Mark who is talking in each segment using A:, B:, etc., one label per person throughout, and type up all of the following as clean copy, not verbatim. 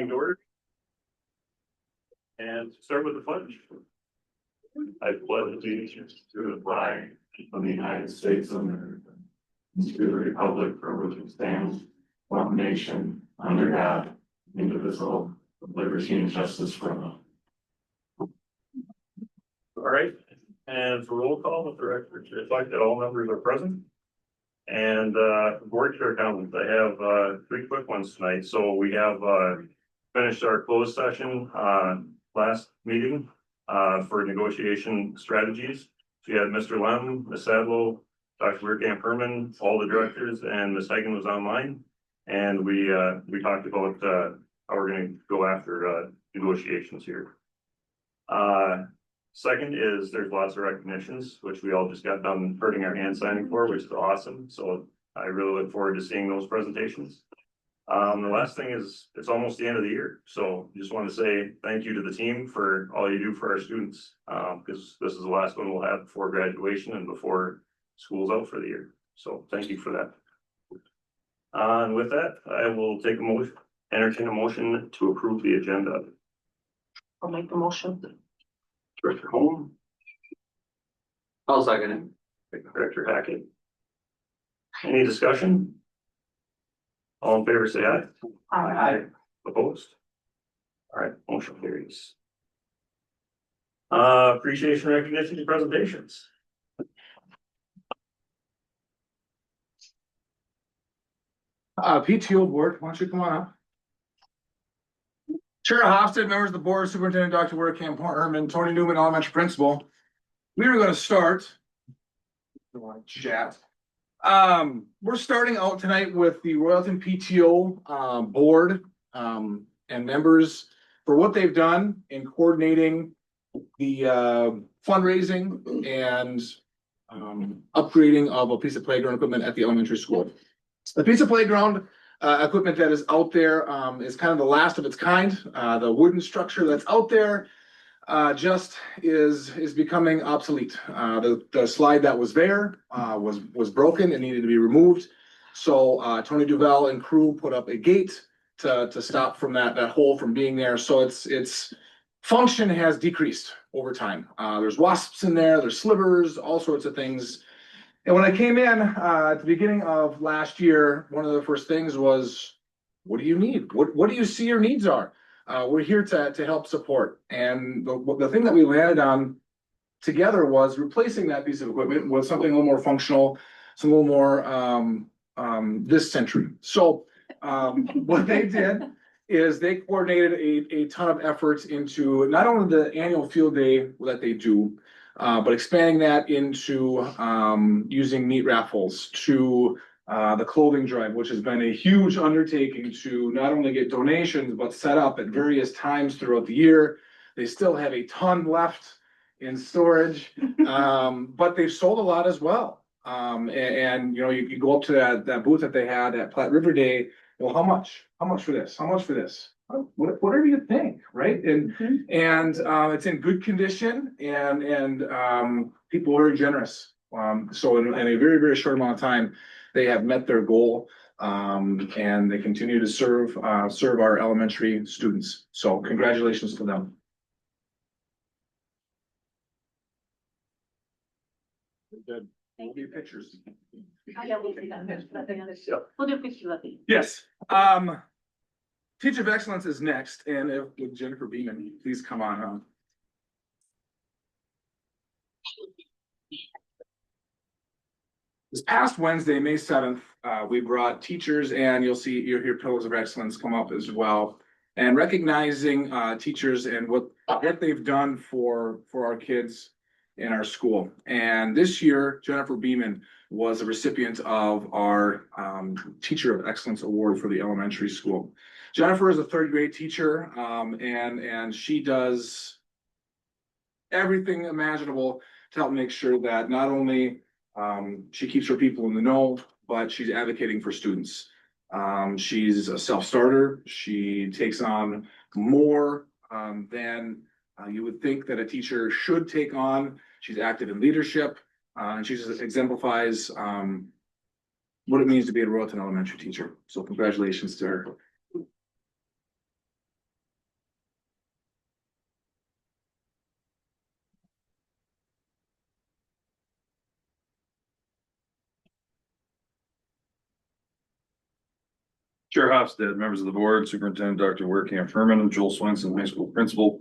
A: meeting to order. And start with the pledge. I pledge allegiance to the flag of the United States of America, and to the republic for which it stands, one nation, under God, indivisible, with liberty and justice for all. All right, and for roll call, with the record to reflect that all members are present. And board chair comments, I have three quick ones tonight. So we have finished our closed session last meeting for negotiation strategies. So you had Mr. Lem, Ms. Sadlow, Dr. Weirkamp Herman, all the directors, and Ms. Hagen was online. And we talked about how we're going to go after negotiations here. Second is there's lots of recognitions, which we all just got done hurting our hand signing for, which is awesome. So I really look forward to seeing those presentations. The last thing is it's almost the end of the year. So just want to say thank you to the team for all you do for our students. Because this is the last one we'll have before graduation and before school's out for the year. So thank you for that. And with that, I will take a motion, entertain a motion to approve the agenda.
B: I'll make the motion.
A: Director Holm,
C: I'll second it.
A: Director Hackett. Any discussion? All in favor, say aye.
B: Aye.
A: Opposed? All right, motion carries. Appreciation, recognition, and presentations.
D: PTO board, why don't you come on up? Chair Hofstad, members of the board, Superintendent Dr. Weirkamp Herman, Tony Newman, elementary principal. We are going to start. Chat. We're starting out tonight with the Royalton PTO board and members for what they've done in coordinating the fundraising and upgrading of a piece of playground equipment at the elementary school. The piece of playground equipment that is out there is kind of the last of its kind. The wooden structure that's out there just is becoming obsolete. The slide that was there was broken and needed to be removed. So Tony Duval and crew put up a gate to stop from that hole from being there. So its function has decreased over time. There's wasps in there, there's slivers, all sorts of things. And when I came in at the beginning of last year, one of the first things was, what do you need? What do you see your needs are? We're here to help support. And the thing that we landed on together was replacing that piece of equipment with something a little more functional, some a little more this century. So what they did is they coordinated a ton of efforts into not only the annual field day that they do, but expanding that into using meat raffles to the clothing drive, which has been a huge undertaking to not only get donations, but set up at various times throughout the year. They still have a ton left in storage, but they've sold a lot as well. And you know, you go up to that booth that they had at Platte River Day. Well, how much? How much for this? How much for this? Whatever you think, right? And it's in good condition, and people are very generous. So in a very, very short amount of time, they have met their goal, and they continue to serve our elementary students. So congratulations to them. Good. We'll do pictures.
B: Yeah, we'll do that. We'll do pictures of it.
D: Yes. Teacher of Excellence is next, and if with Jennifer Beeman, please come on. This past Wednesday, May 7th, we brought teachers, and you'll hear Pillars of Excellence come up as well, and recognizing teachers and what they've done for our kids in our school. And this year, Jennifer Beeman was a recipient of our Teacher of Excellence Award for the elementary school. Jennifer is a third grade teacher, and she does everything imaginable to help make sure that not only she keeps her people in the know, but she's advocating for students. She's a self-starter. She takes on more than you would think that a teacher should take on. She's active in leadership, and she just exemplifies what it means to be a Royalton elementary teacher. So congratulations to her.
E: Chair Hofstad, members of the board, Superintendent Dr. Werkamp Herman, Joel Swenson, high school principal.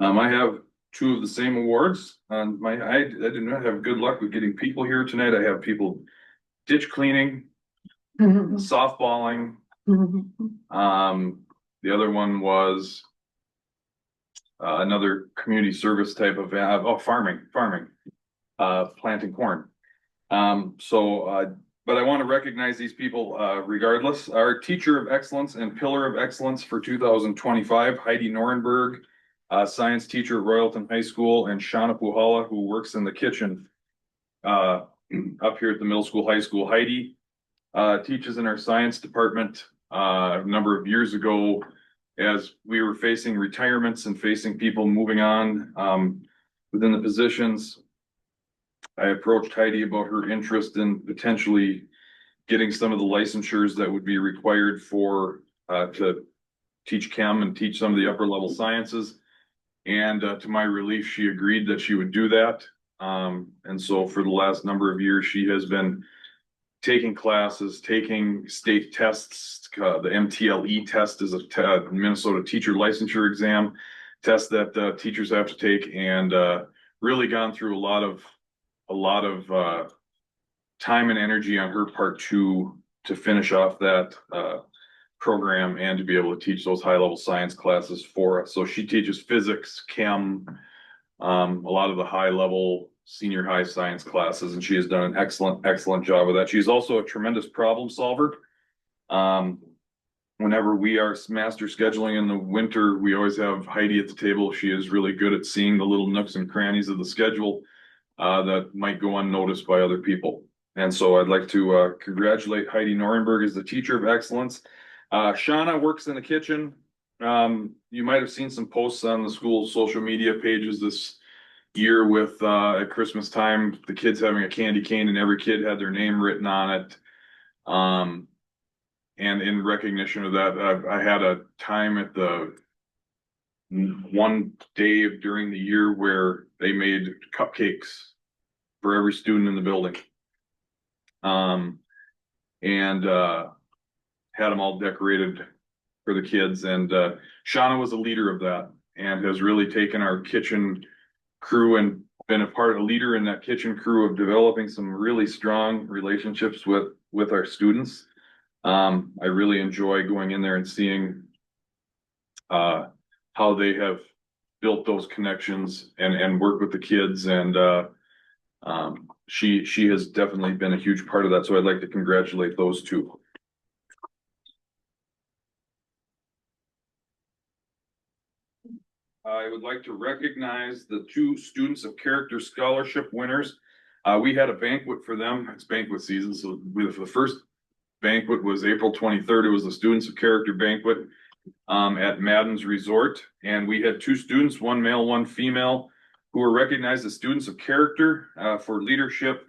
E: I have two of the same awards. I did not have good luck with getting people here tonight. I have people ditch cleaning, softballing. The other one was another community service type of, farming, planting corn. But I want to recognize these people regardless. Our teacher of excellence and pillar of excellence for 2025, Heidi Norenberg, science teacher at Royalton High School, and Shauna Puhala, who works in the kitchen up here at the middle school, high school. Heidi teaches in our science department a number of years ago as we were facing retirements and facing people moving on within the positions. I approached Heidi about her interest in potentially getting some of the licensures that would be required for to teach chem and teach some of the upper level sciences. And to my relief, she agreed that she would do that. And so for the last number of years, she has been taking classes, taking state tests. The MTLE test is a Minnesota teacher licensure exam test that teachers have to take, and really gone through a lot of time and energy on her part to finish off that program and to be able to teach those high level science classes for us. So she teaches physics, chem, a lot of the high level senior high science classes, and she has done an excellent job of that. She's also a tremendous problem solver. Whenever we are master scheduling in the winter, we always have Heidi at the table. She is really good at seeing the little nooks and crannies of the schedule that might go unnoticed by other people. And so I'd like to congratulate Heidi Norenberg as the teacher of excellence. Shauna works in the kitchen. You might have seen some posts on the school social media pages this year with at Christmas time, the kids having a candy cane and every kid had their name written on it. And in recognition of that, I had a time at the one day during the year where they made cupcakes for every student in the building. And had them all decorated for the kids. And Shauna was a leader of that and has really taken our kitchen crew and been a leader in that kitchen crew of developing some really strong relationships with our students. I really enjoy going in there and seeing how they have built those connections and work with the kids. And she has definitely been a huge part of that. So I'd like to congratulate those two. I would like to recognize the two Students of Character Scholarship winners. We had a banquet for them. It's banquet season. So the first banquet was April 23rd. It was the Students of Character banquet at Madden's Resort. And we had two students, one male, one female, who were recognized as Students of Character for leadership,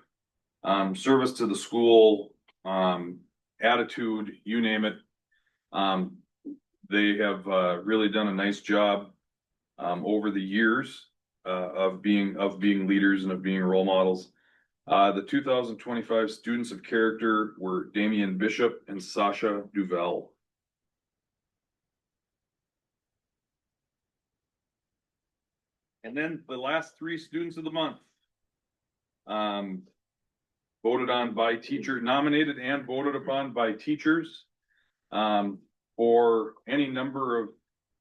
E: service to the school, attitude, you name it. They have really done a nice job over the years of being leaders and of being role models. The 2025 Students of Character were Damian Bishop and Sasha Duvel. And then the last three Students of the Month, voted on by teacher, nominated and voted upon by teachers for any number of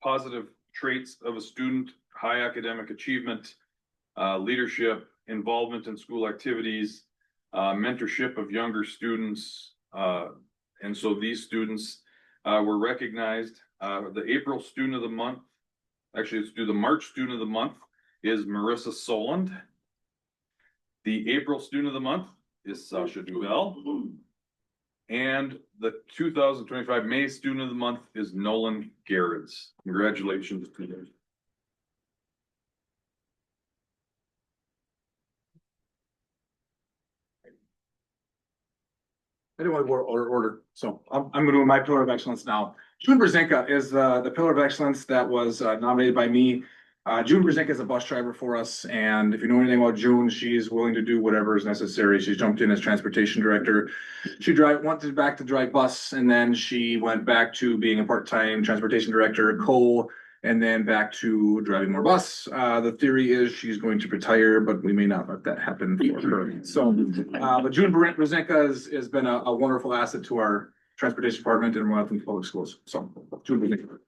E: positive traits of a student: high academic achievement, leadership, involvement in school activities, mentorship of younger students. And so these students were recognized. The April Student of the Month, actually let's do the March Student of the Month, is Marissa Soland. The April Student of the Month is Sasha Duvel. And the 2025 May Student of the Month is Nolan Garretts. Congratulations to them.
D: I didn't want to go order, so I'm gonna do my pillar of excellence now. June Brzezinka is the pillar of excellence that was nominated by me June Brzezinski is a bus driver for us, and if you know anything about June, she's willing to do whatever is necessary. She's jumped in as transportation director. She wanted back to drive bus, and then she went back to being a part-time transportation director, and then back to driving more bus. The theory is she's going to retire, but we may not let that happen for her. So, but June Brzezinski has been a wonderful asset to our transportation department in Royalton Public Schools. So, June Brzezinski.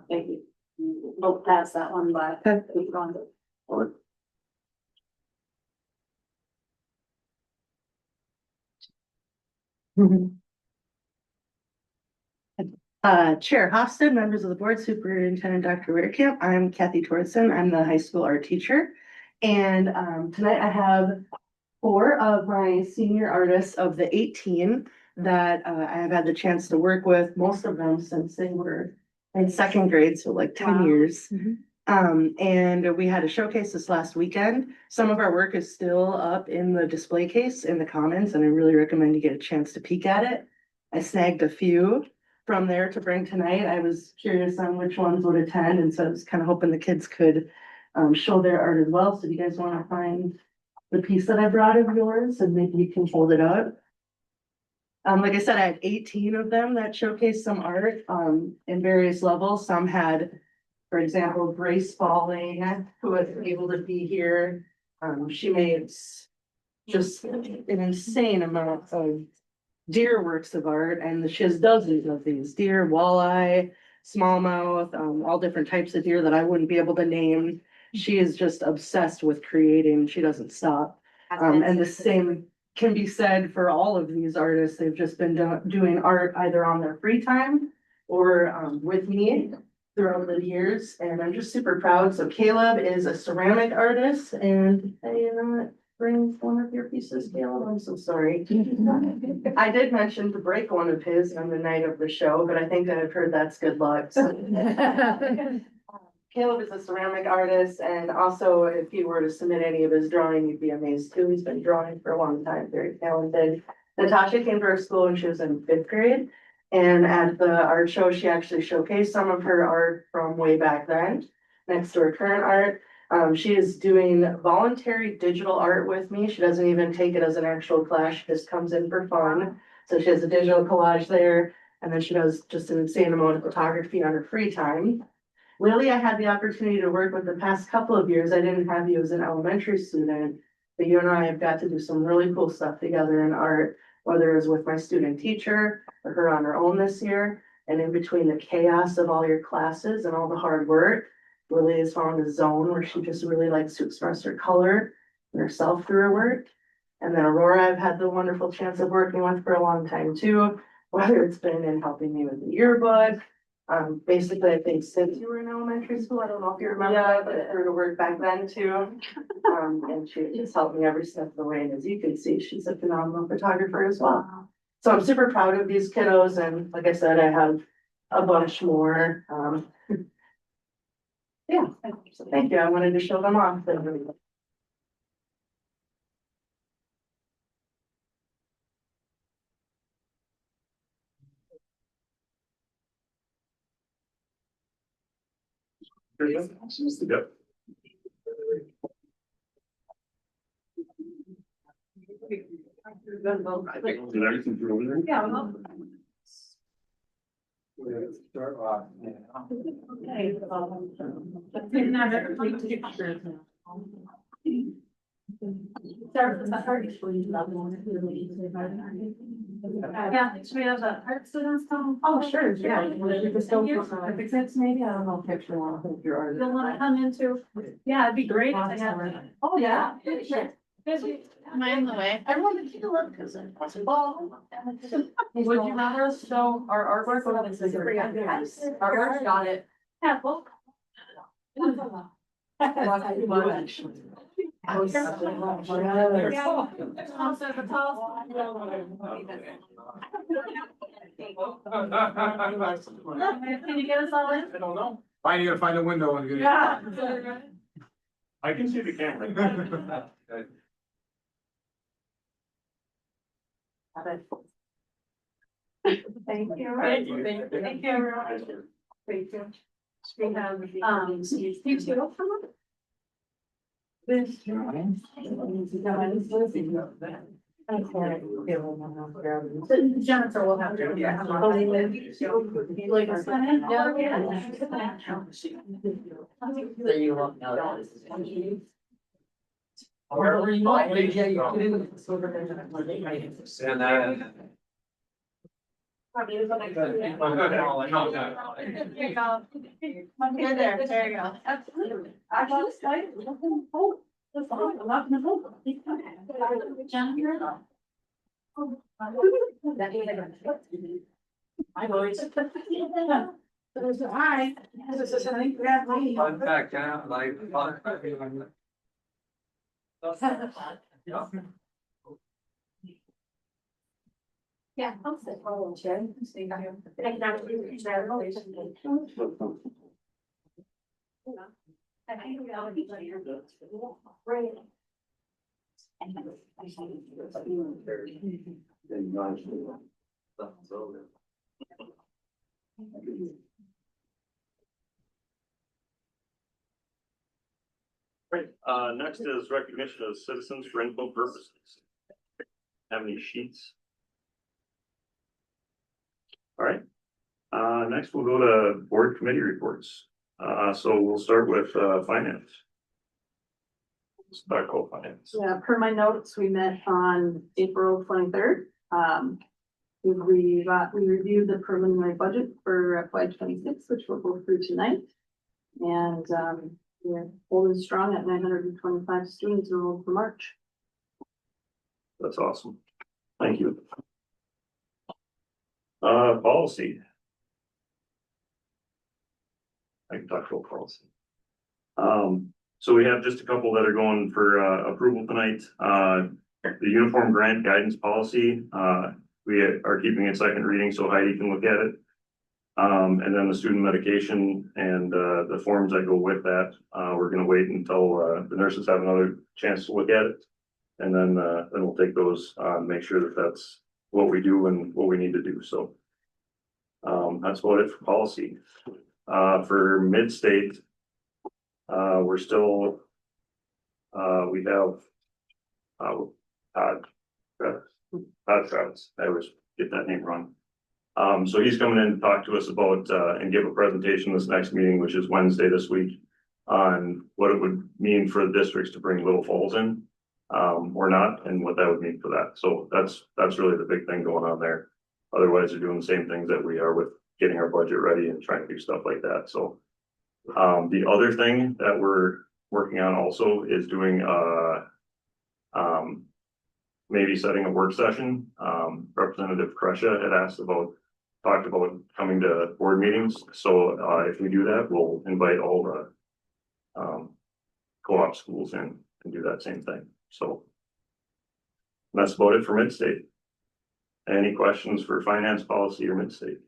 B: Thank you. We'll pass that one by. Keep going.
F: Chair Hofstad, members of the board, Superintendent Dr. Weirkamp, I'm Kathy Torsten. I'm the high school art teacher. And tonight I have 4 of my senior artists of the 18 that I have had the chance to work with, most of them since they were in second grade, so like 10
B: Wow.
F: years. And we had a showcase this last weekend. Some of our work is still up in the display case in the commons, and I really recommend you get a chance to peek at it. I snagged a few from there to bring tonight. I was curious on which ones would attend, and so I was kind of hoping the kids could show their art as well. So if you guys want to find the piece that I brought of yours, and maybe you can hold it up. Like I said, I had 18 of them that showcased some art in various levels. Some had, for example, Grace Falling, who was able to be here. She made just an insane amount of deer works of art, and she has dozens of these deer, walleye, smallmouth, all different types of deer that I wouldn't be able to name. She is just obsessed with creating. She doesn't stop. And the same can be said for all of these artists. They've just been doing art either on their free time or with me throughout the years, and I'm just super proud. So Caleb is a ceramic artist, and I did not bring one of your pieces, Caleb. I'm so sorry. I did mention to break one of his on the night of the show, but I think I've heard that's good luck. So. Caleb is a ceramic artist, and also if he were to submit any of his drawing, you'd be amazed too. He's been drawing for a long time, very talented. Natasha came to our school when she was in 5th grade, and at the art show, she actually showcased some of her art from way back then, next to her current art. She is doing voluntary digital art with me. She doesn't even take it as an actual class, she just comes in for fun. So she has a digital collage there, and then she does just an insane amount of photography on her free time. Lily, I had the opportunity to work with the past couple of years. I didn't have you as an elementary student, but you and I have got to do some really cool stuff together in art, whether it was with my student teacher or her on her own this year. And in between the chaos of all your classes and all the hard work, Lily has found a zone where she just really likes to express her color and herself through her work. And then Aurora, I've had the wonderful chance of working with for a long time too, whether it's been in helping me with the yearbook. Basically, I think since you were in elementary school, I don't know if you remember that, but I heard her work back then too. And she has helped me every step of the way. And as you can see, she's a phenomenal photographer as well. So I'm super proud of these kiddos. And like I said, I have a bunch more. Yeah, so thank you. I wanted to show them off.
A: Yep. Did everything go over there?
B: Yeah, well. Yeah, should we have the art students come?
F: Oh, sure, yeah. Just don't if it's maybe, I don't know if you want to put your art.
B: You'll wanna come into, yeah, it'd be great if they had.
F: Oh, yeah.
B: Am I in the way?
F: Everyone can take a look, because it's possible.
G: Would you rather us show our artwork or the secret? Our art's got it.
B: Yeah, well. Can you get us all in?
D: I don't know. Fine, you gotta find a window and get it.
B: Yeah.
A: I can see the camera.
B: Thank you. Thank you, everyone. Thank you. We have, you two. This. Jennifer will have to.
G: You won't know that.
C: And then.
B: You're there you go. Absolutely. I was excited. I'm not gonna vote. Jennifer. My voice. Hi.
C: Fun fact, yeah, like.
B: Yeah. I'll sit. Oh, chair.
A: Right, next is recognition of citizens for info purposes. Have any sheets? All right, next we'll go to board committee reports. So we'll start with, finance. Start with finance.
B: Yeah, per my notes, we met on April 23rd. We reviewed the preliminary budget for FY 26, which we'll go through tonight. And, we're holding strong at 925 students enrolled for March.
A: That's awesome. Thank you. Policy. I can talk about policy. So we have just a couple that are going for approval tonight. The uniform grant guidance policy, we are keeping it second reading so Heidi can look at it. And then the student medication and the forms that go with that, we're gonna wait until the nurses have another chance to look at it. And then we'll take those, make sure that that's what we do and what we need to do, so. That's about it for policy. For mid-state, we're still, we have, Todd Travis, I always get that name wrong. So he's coming in to talk to us about, and give a presentation this next meeting, which is Wednesday this week, on what it would mean for the districts to bring Little Falls in, or not, and what that would mean for that. So that's really the big thing going on there. Otherwise, they're doing the same things that we are with getting our budget ready and trying to do stuff like that. So, the other thing that we're working on also is doing, maybe setting a work session. Representative Kresha had talked about coming to board meetings. So, if we do that, we'll invite all the, co-op schools in and do that same thing. So that's about it for mid-state. Any questions for finance policy or mid-state?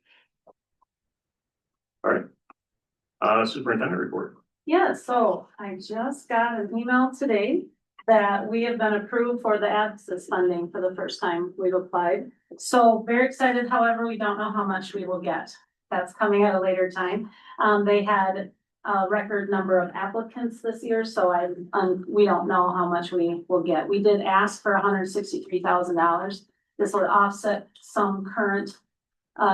A: All right. Superintendent report.
B: Yeah, so I just got an email today that we have been approved for the ABSIS funding for the first time we've applied. So very excited, however, we don't know how much we will get. That's coming at a later time. They had a record number of applicants this year, so we don't know how much we will get. We did ask for $163,000. This would offset some current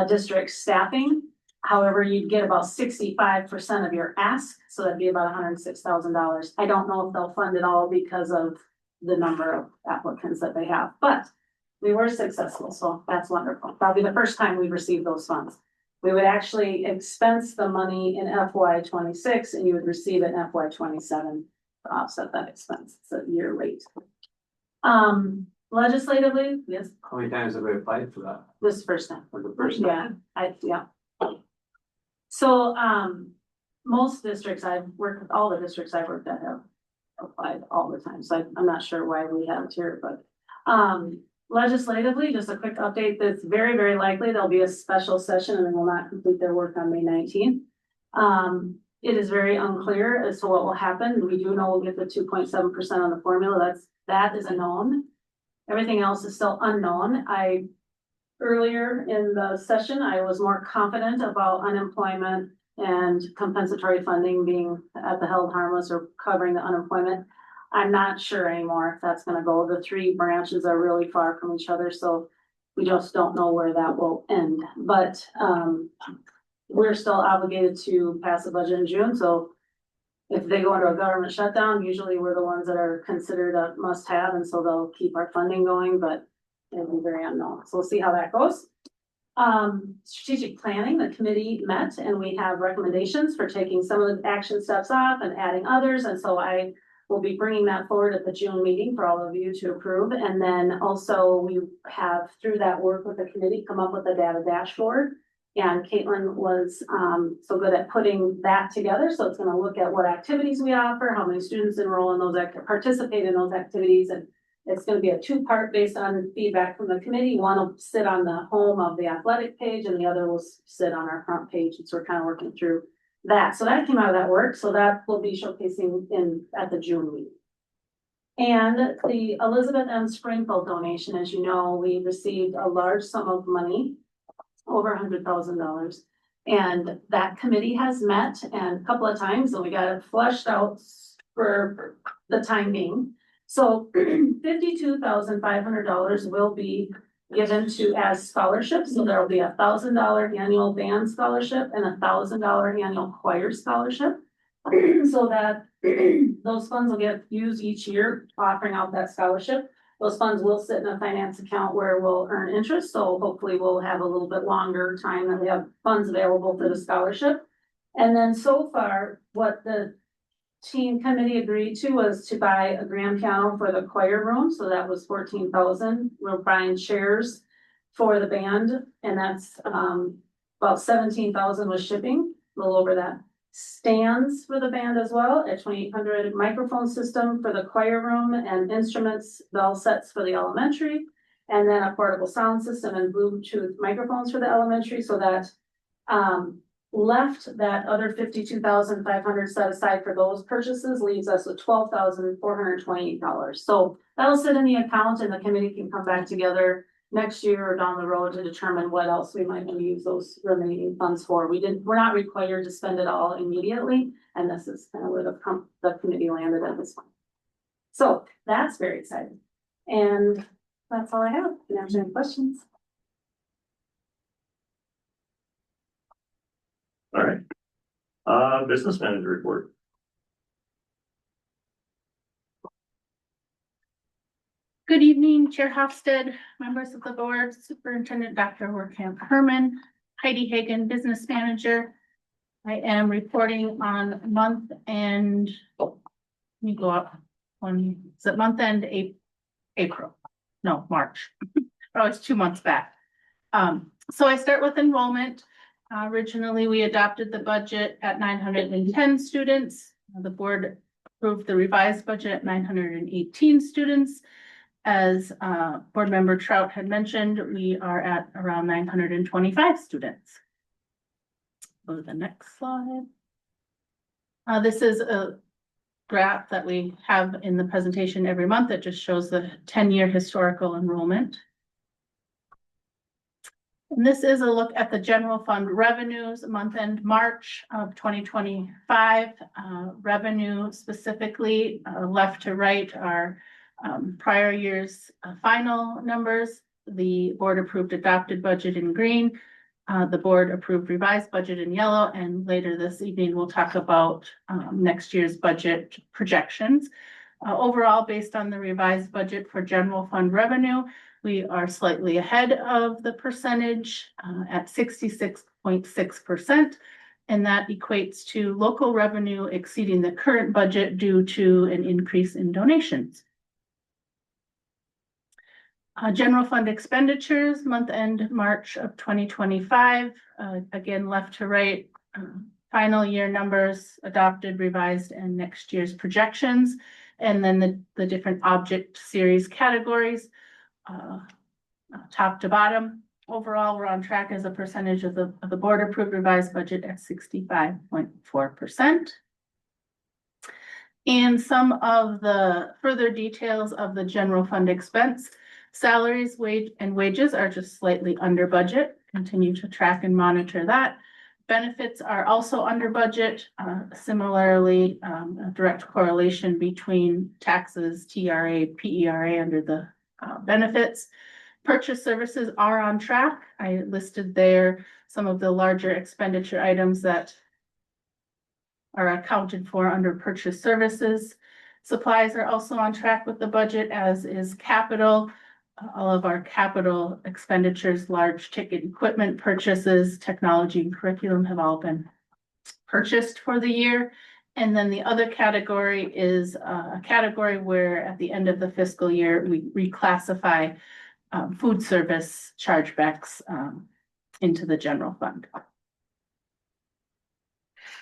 B: district staffing. However, you'd get about 65% of your ask, so that'd be about $106,000. I don't know if they'll fund it all because of the number of applicants that they have, but we were successful, so that's wonderful. That'll be the first time we've received those funds. We would actually expense the money in FY 26 and you would receive it in FY 27 to offset that expense. It's a year rate. Legislatively, yes,
C: How many times have we applied for that?
B: this first time.
C: For the first
B: Yeah, yeah. So, most districts I've worked with, all the districts I've worked at have applied all the time, so I'm not sure why we have it here, but. Legislatively, just a quick update, that's very, very likely there'll be a special session and they will not complete their work on May 19th. it is very unclear as to what will happen. We do know we'll get the 2.7% on the formula. That is a known. Everything else is still unknown. Earlier in the session, I was more confident about unemployment and compensatory funding being at the held harmless or covering the unemployment. I'm not sure anymore if that's gonna go. The three branches are really far from each other, so we just don't know where that will end. But we're still obligated to pass a budget in June, so if they go into a government shutdown, usually we're the ones that are considered a must-have, and so they'll keep our funding going, but it'll be very unknown. So we'll see how that goes. Strategic planning, the committee met and we have recommendations for taking some of the action steps off and adding others. And so I will be bringing that forward at the June meeting for all of you to approve. And then also we have, through that work with the committee, come up with a data dashboard. And Caitlin was so good at putting that together. So it's going to look at what activities we offer, how many students enroll in those, participate in those activities, and it's going to be a two-part based on feedback from the committee. One will sit on the home of the athletic page and the other will sit on our front page. And so we're kind of working through that. So that came out of that work. So that will be showcasing at the June meeting. And the Elizabeth M. Springfield donation, as you know, we received a large sum of money, over $100,000. And that committee has met and a couple of times and we got it flushed out for the time being. So $52,500 will be given to as scholarships. So there will be $1,000 annual band scholarship and $1,000 annual choir scholarship. So that those funds will get used each year offering out that scholarship. Those funds will sit in a finance account where we'll earn interest. So hopefully we'll have a little bit longer time that we have funds available for the scholarship. And then so far, what the team committee agreed to was to buy a grand piano for the choir room. So that was $14,000. We're buying chairs for the band. And that's about $17,000 with shipping, a little over that. Stands for the band as well at $2,800, microphone system for the choir room and instruments, bell sets for the elementary, and then a portable sound system and Bluetooth microphones for the elementary. So that left that other $52,500 set aside for those purchases leaves us with $12,428. So that'll sit in the account and the committee can come back together next year or down the road to determine what else we might want to use those remaining funds for. We're not required to spend it all immediately. And this is kind of where the committee landed at this point. So that's very exciting. And that's all I have. Can I answer any questions?
A: All right. Business manager report.
H: Good evening, Chair Hofstad, members of the board, Superintendent Dr. Werkamp Herman, Heidi Hagen, Business Manager. I am reporting on month end. Let me go up one. Is it month end April? No, March. Oh, it's 2 months back. So I start with enrollment. Originally, we adopted the budget at 910 students. The board approved the revised budget at 918 students. As board member Trout had mentioned, we are at around 925 students. Go to the next slide. This is a graph that we have in the presentation every month that just shows the 10-year historical enrollment. And this is a look at the general fund revenues month end March of 2025. Revenue specifically left to right are prior year's final numbers. The board approved adopted budget in green. The board approved revised budget in yellow, and later this evening we'll talk about next year's budget projections. Overall, based on the revised budget for general fund revenue, we are slightly ahead of the percentage at 66.6%, and that equates to local revenue exceeding the current budget due to an increase in donations. General fund expenditures, month end March of 2025, again, left to right, final year numbers, adopted, revised, and next year's projections, and then the different object series categories, top to bottom. overall, we're on track as a percentage of the board approved revised budget at 65.4%. And some of the further details of the general fund expense, salaries, wages are just slightly under budget. Continue to track and monitor that. Benefits are also under budget. Similarly, a direct correlation between taxes, TRA, PERA under the benefits. Purchase services are on track. I listed there some of the larger expenditure items that are accounted for under purchase services. Supplies are also on track with the budget, as is capital. All of our capital expenditures, large ticket equipment purchases, technology and curriculum have all been purchased for the year. And then the other category is a category where at the end of the fiscal year, we reclassify food service chargebacks into the general fund.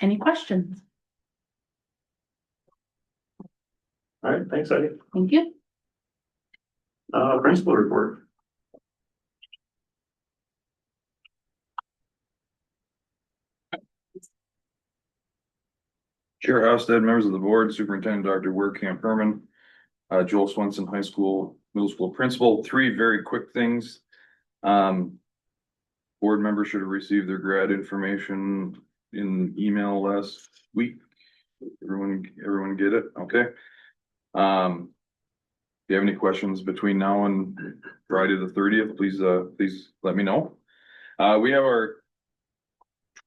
H: Any questions?
A: All right, thanks, Heidi.
H: Thank you.
A: Principal report.
E: Chair Hofstad, members of the board, Superintendent Dr. Werkamp Herman, Joel Swenson, high school, middle school principal. Three very quick things. Board members should have received their grad information in email last week. Everyone get it? Okay. If you have any questions between now and Friday the 30th, please let me know. We have our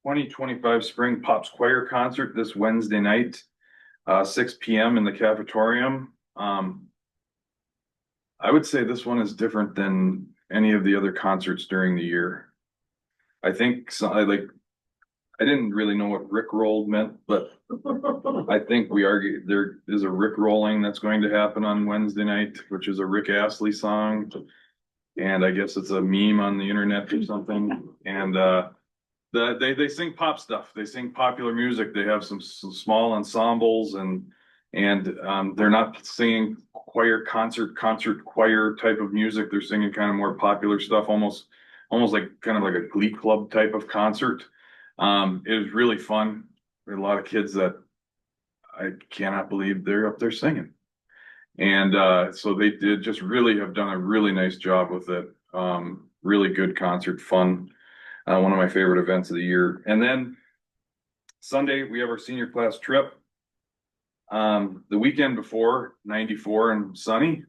E: 2025 Spring Pops Choir concert this Wednesday night, 6 p.m. in the cafetorium. I would say this one is different than any of the other concerts during the year. I think I didn't really know what Rickrolled meant, but I think there is a Rickrolling that's going to happen on Wednesday night, which is a Rick Astley song. And I guess it's a meme on the internet or something. And they sing pop stuff. They sing popular music. They have some small ensembles and they're not singing concert choir type of music. They're singing kind of more popular stuff, almost like kind of like a glee club type of concert. It was really fun. There are a lot of kids that I cannot believe they're up there singing. And so they did just really have done a really nice job with it. Really good concert, fun. One of my favorite events of the year. And then Sunday, we have our senior class trip. The weekend before, 94 and sunny.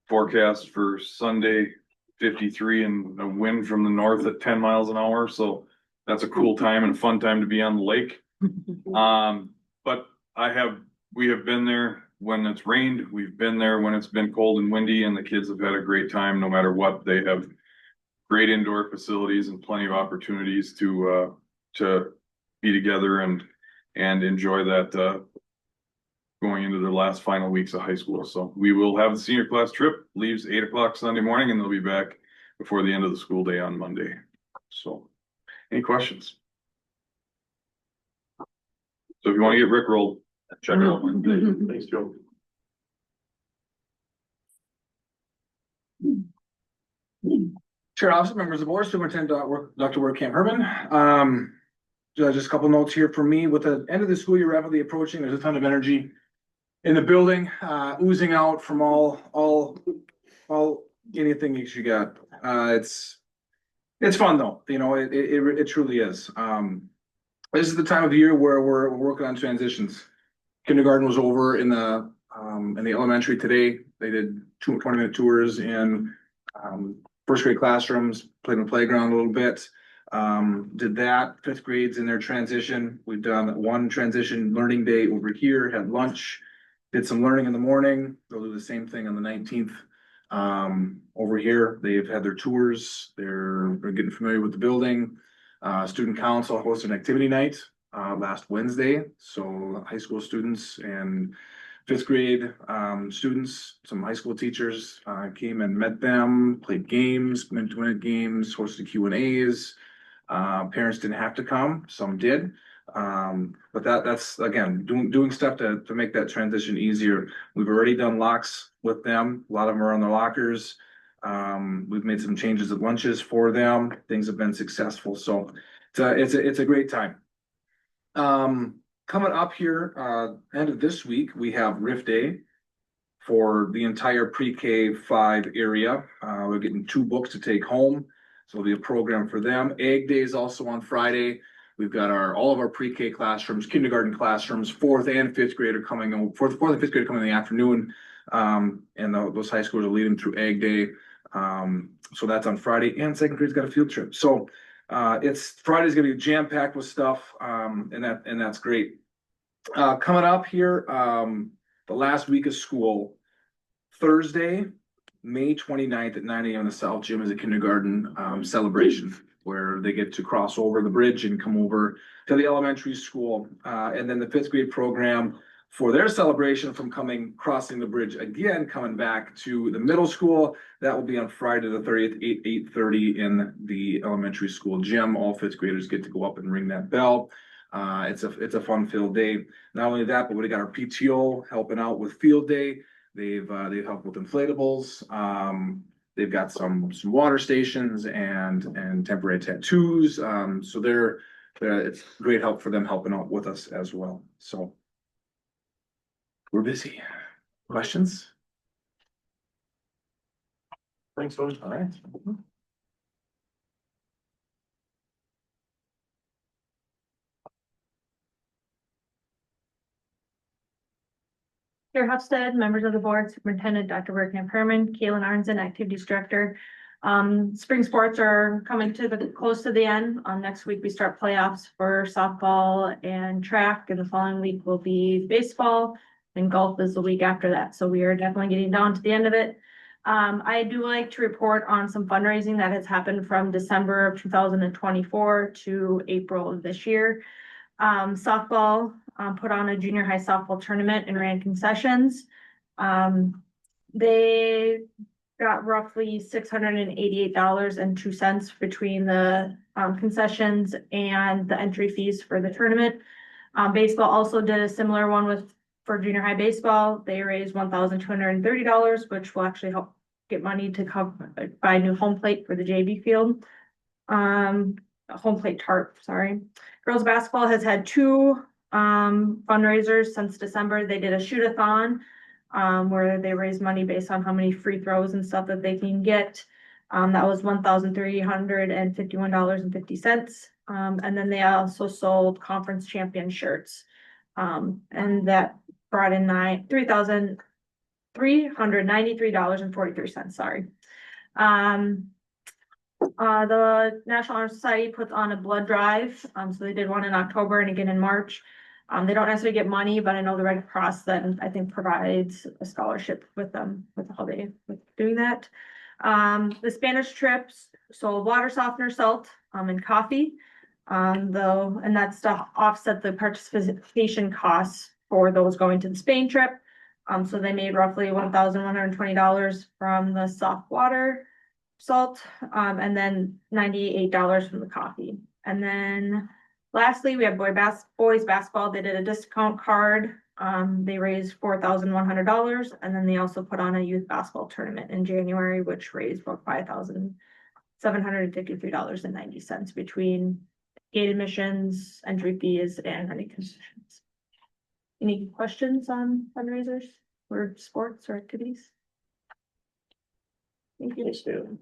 E: Forecast for Sunday, 53 and a wind from the north at 10 miles an hour. So that's a cool time and a fun time to be on the lake. But we have been there when it's rained. We've been there when it's been cold and windy, and the kids have had a great time no matter what. They have great indoor facilities and plenty of opportunities to be together and enjoy that going into their last final weeks of high school. So we will have the senior class trip, leaves 8 o'clock Sunday morning, and they'll be back before the end of the school day on Monday. So any questions? So if you want to get Rickrolled, check it out Wednesday.
A: Thanks, Joe.
D: Chair Officer, members of the board, Superintendent Dr. Werkamp Herman. Just a couple notes here for me. With the end of the school year rapidly approaching, there's a ton of energy in the building, oozing out from all anything that you got. It's fun though, you know, it truly is. This is the time of the year where we're working on transitions. Kindergarten was over in the elementary today. They did 20-minute tours in first grade classrooms, played in the playground a little bit. Did that. Fifth grade's in their transition. We've done one transition learning day over here, had lunch, did some learning in the morning. They'll do the same thing on the 19th. Over here, they've had their tours. They're getting familiar with the building. Student council hosted an activity night last Wednesday. So high school students and fifth grade students, some high school teachers came and met them, played games, minute-to-minute games, hosted Q&As. Parents didn't have to come, some did. But that's again, doing stuff to make that transition easier. We've already done locks with them. A lot of them are on their lockers. We've made some changes at lunches for them. Things have been successful, so it's a great time. Coming up here, end of this week, we have Riff Day for the entire pre-K 5 area. We're getting 2 books to take home, so it'll be a program for them. Egg Day is also on Friday. We've got all of our pre-K classrooms, kindergarten classrooms, 4th and 5th grade are coming, 4th and 5th grade are coming in the afternoon. And those high schools will lead them through Egg Day. So that's on Friday, and 2nd grade's got a field trip. So Friday's gonna be jam-packed with stuff, and that's great. Coming up here, the last week of school, Thursday, May 29th at 9 a.m. in the South Gym is a kindergarten celebration where they get to cross over the bridge and come over to the elementary school. And then the 5th grade program for their celebration from crossing the bridge again, coming back to the middle school. That will be on Friday the 30th, 8:30 in the elementary school gym. All 5th graders get to go up and ring that bell. It's a fun-filled day. Not only that, but we got our PTO helping out with field day. They've helped with inflatables. They've got some water stations and temporary tattoos. So it's great help for them helping out with us as well. So we're busy. Questions?
A: Thanks, folks.
D: All right.
G: Chair Hofstad, members of the board, Superintendent Dr. Bergkamp Herman, Kaylin Arnzen, Activities Director. Spring sports are coming close to the end. Next week, we start playoffs for softball and track, and the following week will be baseball, and golf is the week after that. So we are definitely getting down to the end of it. I do like to report on some fundraising that has happened from December of 2024 to April of this year. Softball put on a junior high softball tournament and ran concessions. They got roughly $688.02 between the concessions and the entry fees for the tournament. Baseball also did a similar one for junior high baseball. They raised $1,230, which will actually help get money to buy a new home plate for the JV field. Home plate tarp, sorry. Girls basketball has had 2 fundraisers since December. They did a shoot-a-thon where they raised money based on how many free throws and stuff that they can get. That was $1,351.50. And then they also sold conference champion shirts. And that brought in $393.43, sorry. The National Honor Society puts on a blood drive. So they did one in October and again in March. They don't necessarily get money, but I know the Red Cross then I think provides a scholarship with them with doing that. The Spanish trips sold water softener, salt, and coffee. And that's to offset the participation costs for those going to the Spain trip. So they made roughly $1,120 from the soft water, salt, and then $98 from the coffee. And then lastly, we have boys basketball. They did a discount card. They raised $4,100, and then they also put on a youth basketball tournament in January, which raised about $5,753.90 between gate admissions, entry fees, and running concessions. Any questions on fundraisers or sports or activities? Thank you.
A: Thanks, David.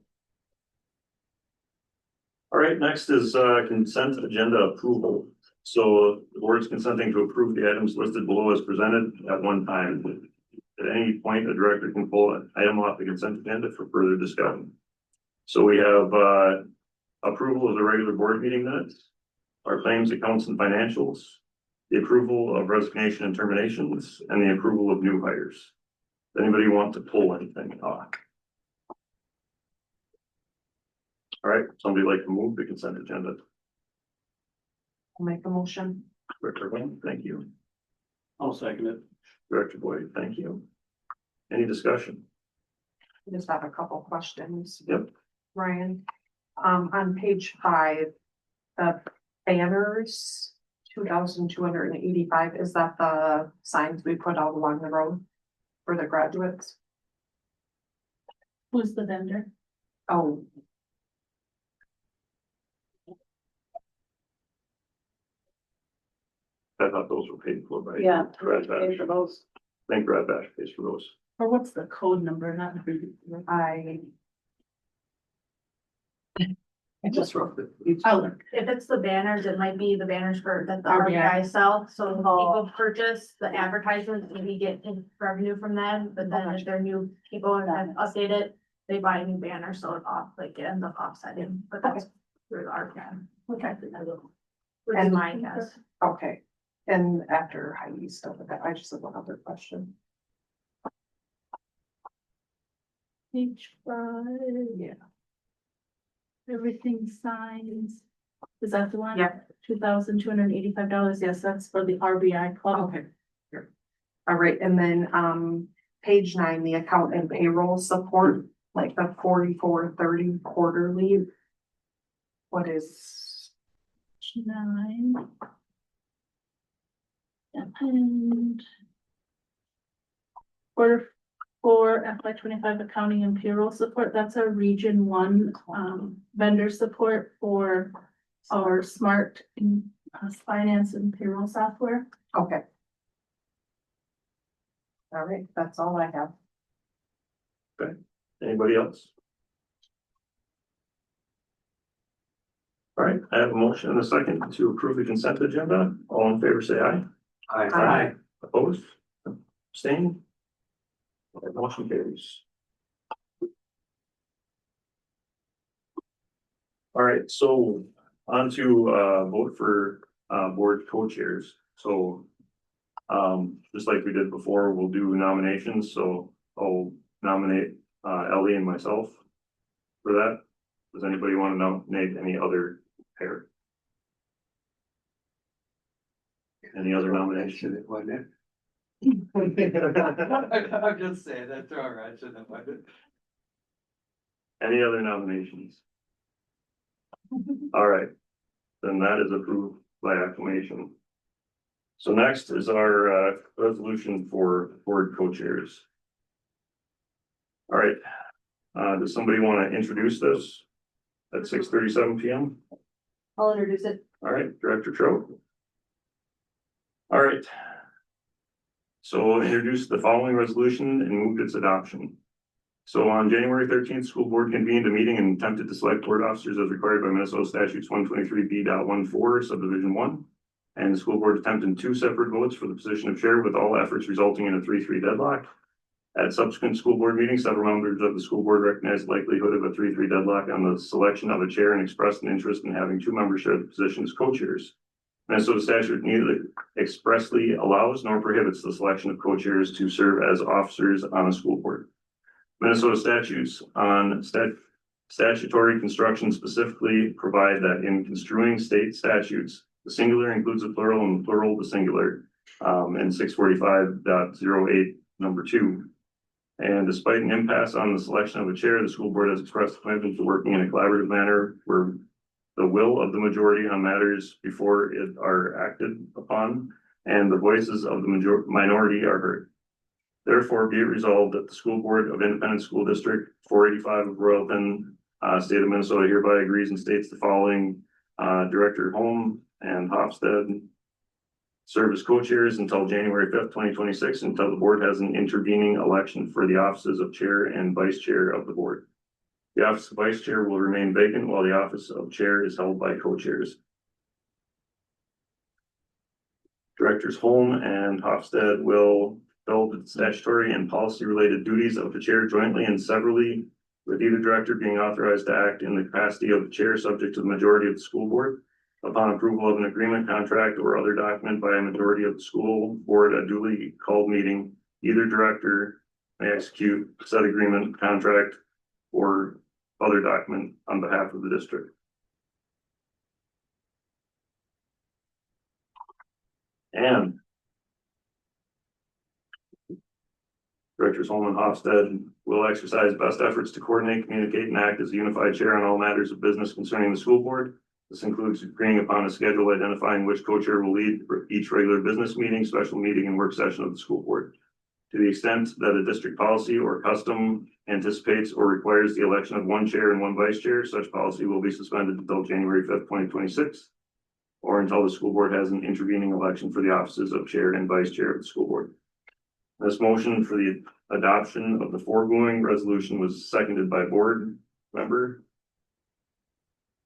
A: All right, next is consent agenda approval. So the board is consenting to approve the items listed below as presented at one time. At any point, the director can pull an item off the consent agenda for further discussion. So we have approval of the regular board meeting minutes, our claims, accounts, and financials, the approval of resignation and terminations, and the approval of new hires. Does anybody want to pull anything off? All right, somebody like to move the consent agenda?
F: I'll make a motion.
A: Director Wayne, thank you.
C: I'll second it.
A: Director Boyd, thank you. Any discussion?
I: I just have a couple questions.
A: Yep.
I: Ryan, on page 5, the banners, 2,285, is that the signs we put out along the road for the graduates?
H: Who's the vendor?
I: Oh,
A: I thought those were paid for by.
B: Yeah.
A: Red
B: Pay
A: Badge.
B: for those.
A: I think Red Badge pays for those.
H: Or what's the code number, not.
I: I just wrote it.
H: Oh,
G: If it's the banners, it might be the banners for that the
H: RBI.
G: RBI sell, so when people purchase the advertisements, maybe get revenue from them, but then if they're new people and then update it, they buy a new banner, so it off, like, it ends up offsetting, but that's through the RBI.
I: Okay.
G: Which is my guess.
I: Okay, and after Heidi's stuff with that, I just have one other question.
H: page 5.
I: Yeah.
H: Everything signs. Is that the one?
I: Yeah.
H: $2,285. Yes, that's for the RBI club.
I: Okay. Here. All right, and then, page 9, the account and payroll support, like the 4430 quarterly. What is,
H: 9. And Order for FY 25 accounting and payroll support, that's a region 1 vendor support for our smart finance and payroll software.
I: okay. All right, that's all I have.
A: Anybody else? All right, I have a motion and a second to approve the consent agenda. All in favor, say aye.
I: Aye.
A: Opposed? Abstained? That motion carries. All right, so on to vote for board co-chairs. So just like we did before, we'll do nominations. So I'll nominate Ellie and myself for that. Does anybody want to nominate any other pair? Any other nominations?
C: I'm just saying, that's all right, shouldn't have minded.
A: Any other nominations? All right, then that is approved by acclamation. So next is our resolution for board co-chairs. All right, does somebody want to introduce this at 6:37 PM?
G: I'll introduce it.
A: All right, Director Trout. All right. So we'll introduce the following resolution and move its adoption. So on January 13th, school board convened a meeting and attempted to select board officers as required by Minnesota statutes 123B.14 subdivision 1. And the school board attempted 2 separate votes for the position of chair, with all efforts resulting in a 3-3 deadlock. At subsequent school board meetings, several members of the school board recognized the likelihood of a 3-3 deadlock on the selection of a chair and expressed an interest in having 2 members share the position as co-chairs. Minnesota statute neither expressly allows nor prohibits the selection of co-chairs to serve as officers on a school board. Minnesota statutes on statutory construction specifically provide that in construing state statutes, the singular includes a plural and the plural the singular, in 645.08 number 2. And despite an impasse on the selection of a chair, the school board has expressed a commitment to working in a collaborative manner where the will of the majority on matters before it are acted upon, and the voices of the minority are heard. Therefore, be it resolved that the school board of Independent School District 485 of Royalton, state of Minnesota hereby agrees and states the following: Director Holm and Hofstad serve as co-chairs until January 5th, 2026, until the board has an intervening election for the offices of chair and vice chair of the board. The office of vice chair will remain vacant while the office of chair is held by co-chairs. Directors Holm and Hofstad will fill the statutory and policy related duties of the chair jointly and severally, with either director being authorized to act in the capacity of the chair subject to the majority of the school board. Upon approval of an agreement, contract, or other document by a majority of the school board, a duly called meeting, either director may execute said agreement, contract, or other document on behalf of the district. And Directors Holm and Hofstad will exercise best efforts to coordinate, communicate, and act as a unified chair on all matters of business concerning the school board. This includes agreeing upon a schedule identifying which co-chair will lead for each regular business meeting, special meeting, and work session of the school board. To the extent that a district policy or custom anticipates or requires the election of one chair and one vice chair, such policy will be suspended until January 5th, 2026. Or until the school board has an intervening election for the offices of chair and vice chair of the school board. This motion for the adoption of the foregoing resolution was seconded by board member.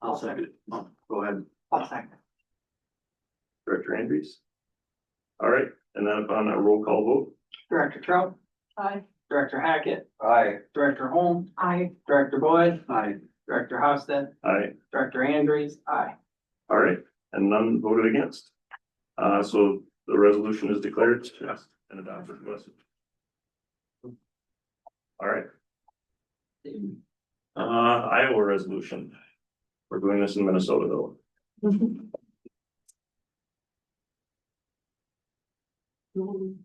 C: I'll second it.
A: Oh, go ahead,
C: I'll second.
A: Director Andrews. All right, and then upon a roll call vote.
C: Director Trout.
I: Aye.
C: Director Hackett. Aye. Director Holm.
I: Aye.
C: Director Boyd. Aye. Director Hofstad.
A: Aye.
C: Director Andrews. Aye.
A: All right, and none voted against. So the resolution is declared passed and adopted. Blessed. All right. Iowa resolution. We're doing this in Minnesota though.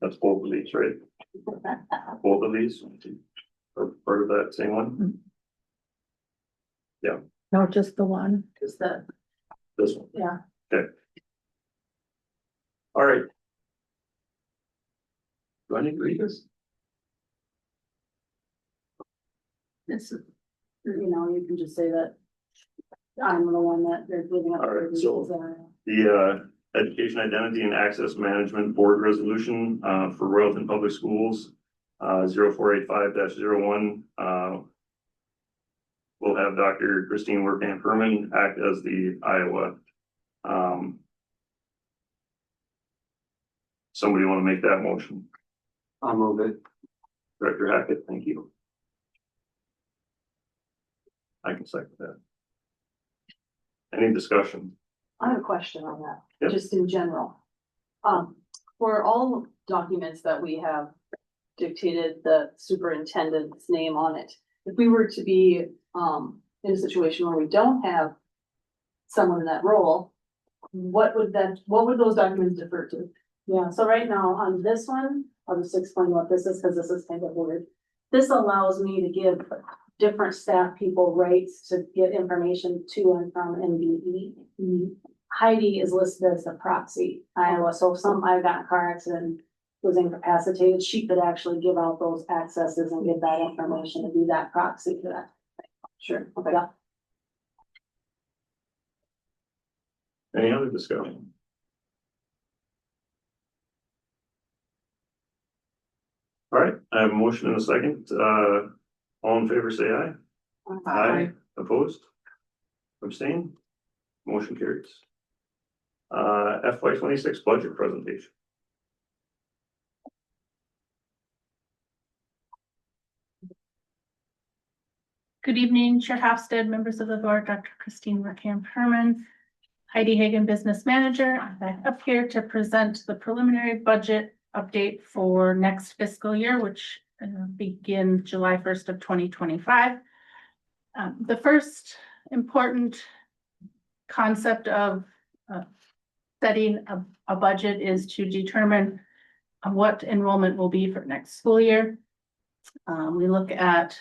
A: That's both of these, right? Both of these are part of that same one,
G: No, just the one.
B: Just the,
A: this one.
B: yeah.
A: Okay. All right. Do I need to read this?
B: It's, you can just say that I'm the one that they're giving up.
A: All right, so the Education Identity and Access Management Board Resolution for Royalton Public Schools 0485-01 will have Dr. Christine Werkamp Herman act as the Iowa. Somebody want to make that motion?
C: I'll move it.
A: Director Hackett, thank you. I can second that. Any discussion?
J: I have a question on that,
A: Yep.
J: just in general. For all documents that we have dictated the superintendent's name on it, if we were to be, in a situation where we don't have someone in that role, what would those documents defer to?
B: Yeah, so right now on this one, I'll just explain what this is, because this is kind of weird. This allows me to give different staff people rights to get information to and from NBE. Heidi is listed as the proxy Iowa, so if I got in a car accident, was incapacitated, she could actually give out those accesses and give that information and be that proxy for that.
J: Sure, okay.
B: Yeah.
A: Any other discussion? All right, I have a motion in a second. All in favor, say aye. Aye. Opposed? Abstain? Motion carries. FY 26 budget presentation.
H: Good evening, Chair Hofstad, members of the board, Dr. Christine Werkamp Herman, Heidi Hagen, Business Manager. I'm back up here to present the preliminary budget update for next fiscal year, which begin July 1st of 2025. The first important concept of setting a budget is to determine what enrollment will be for next school year. We look at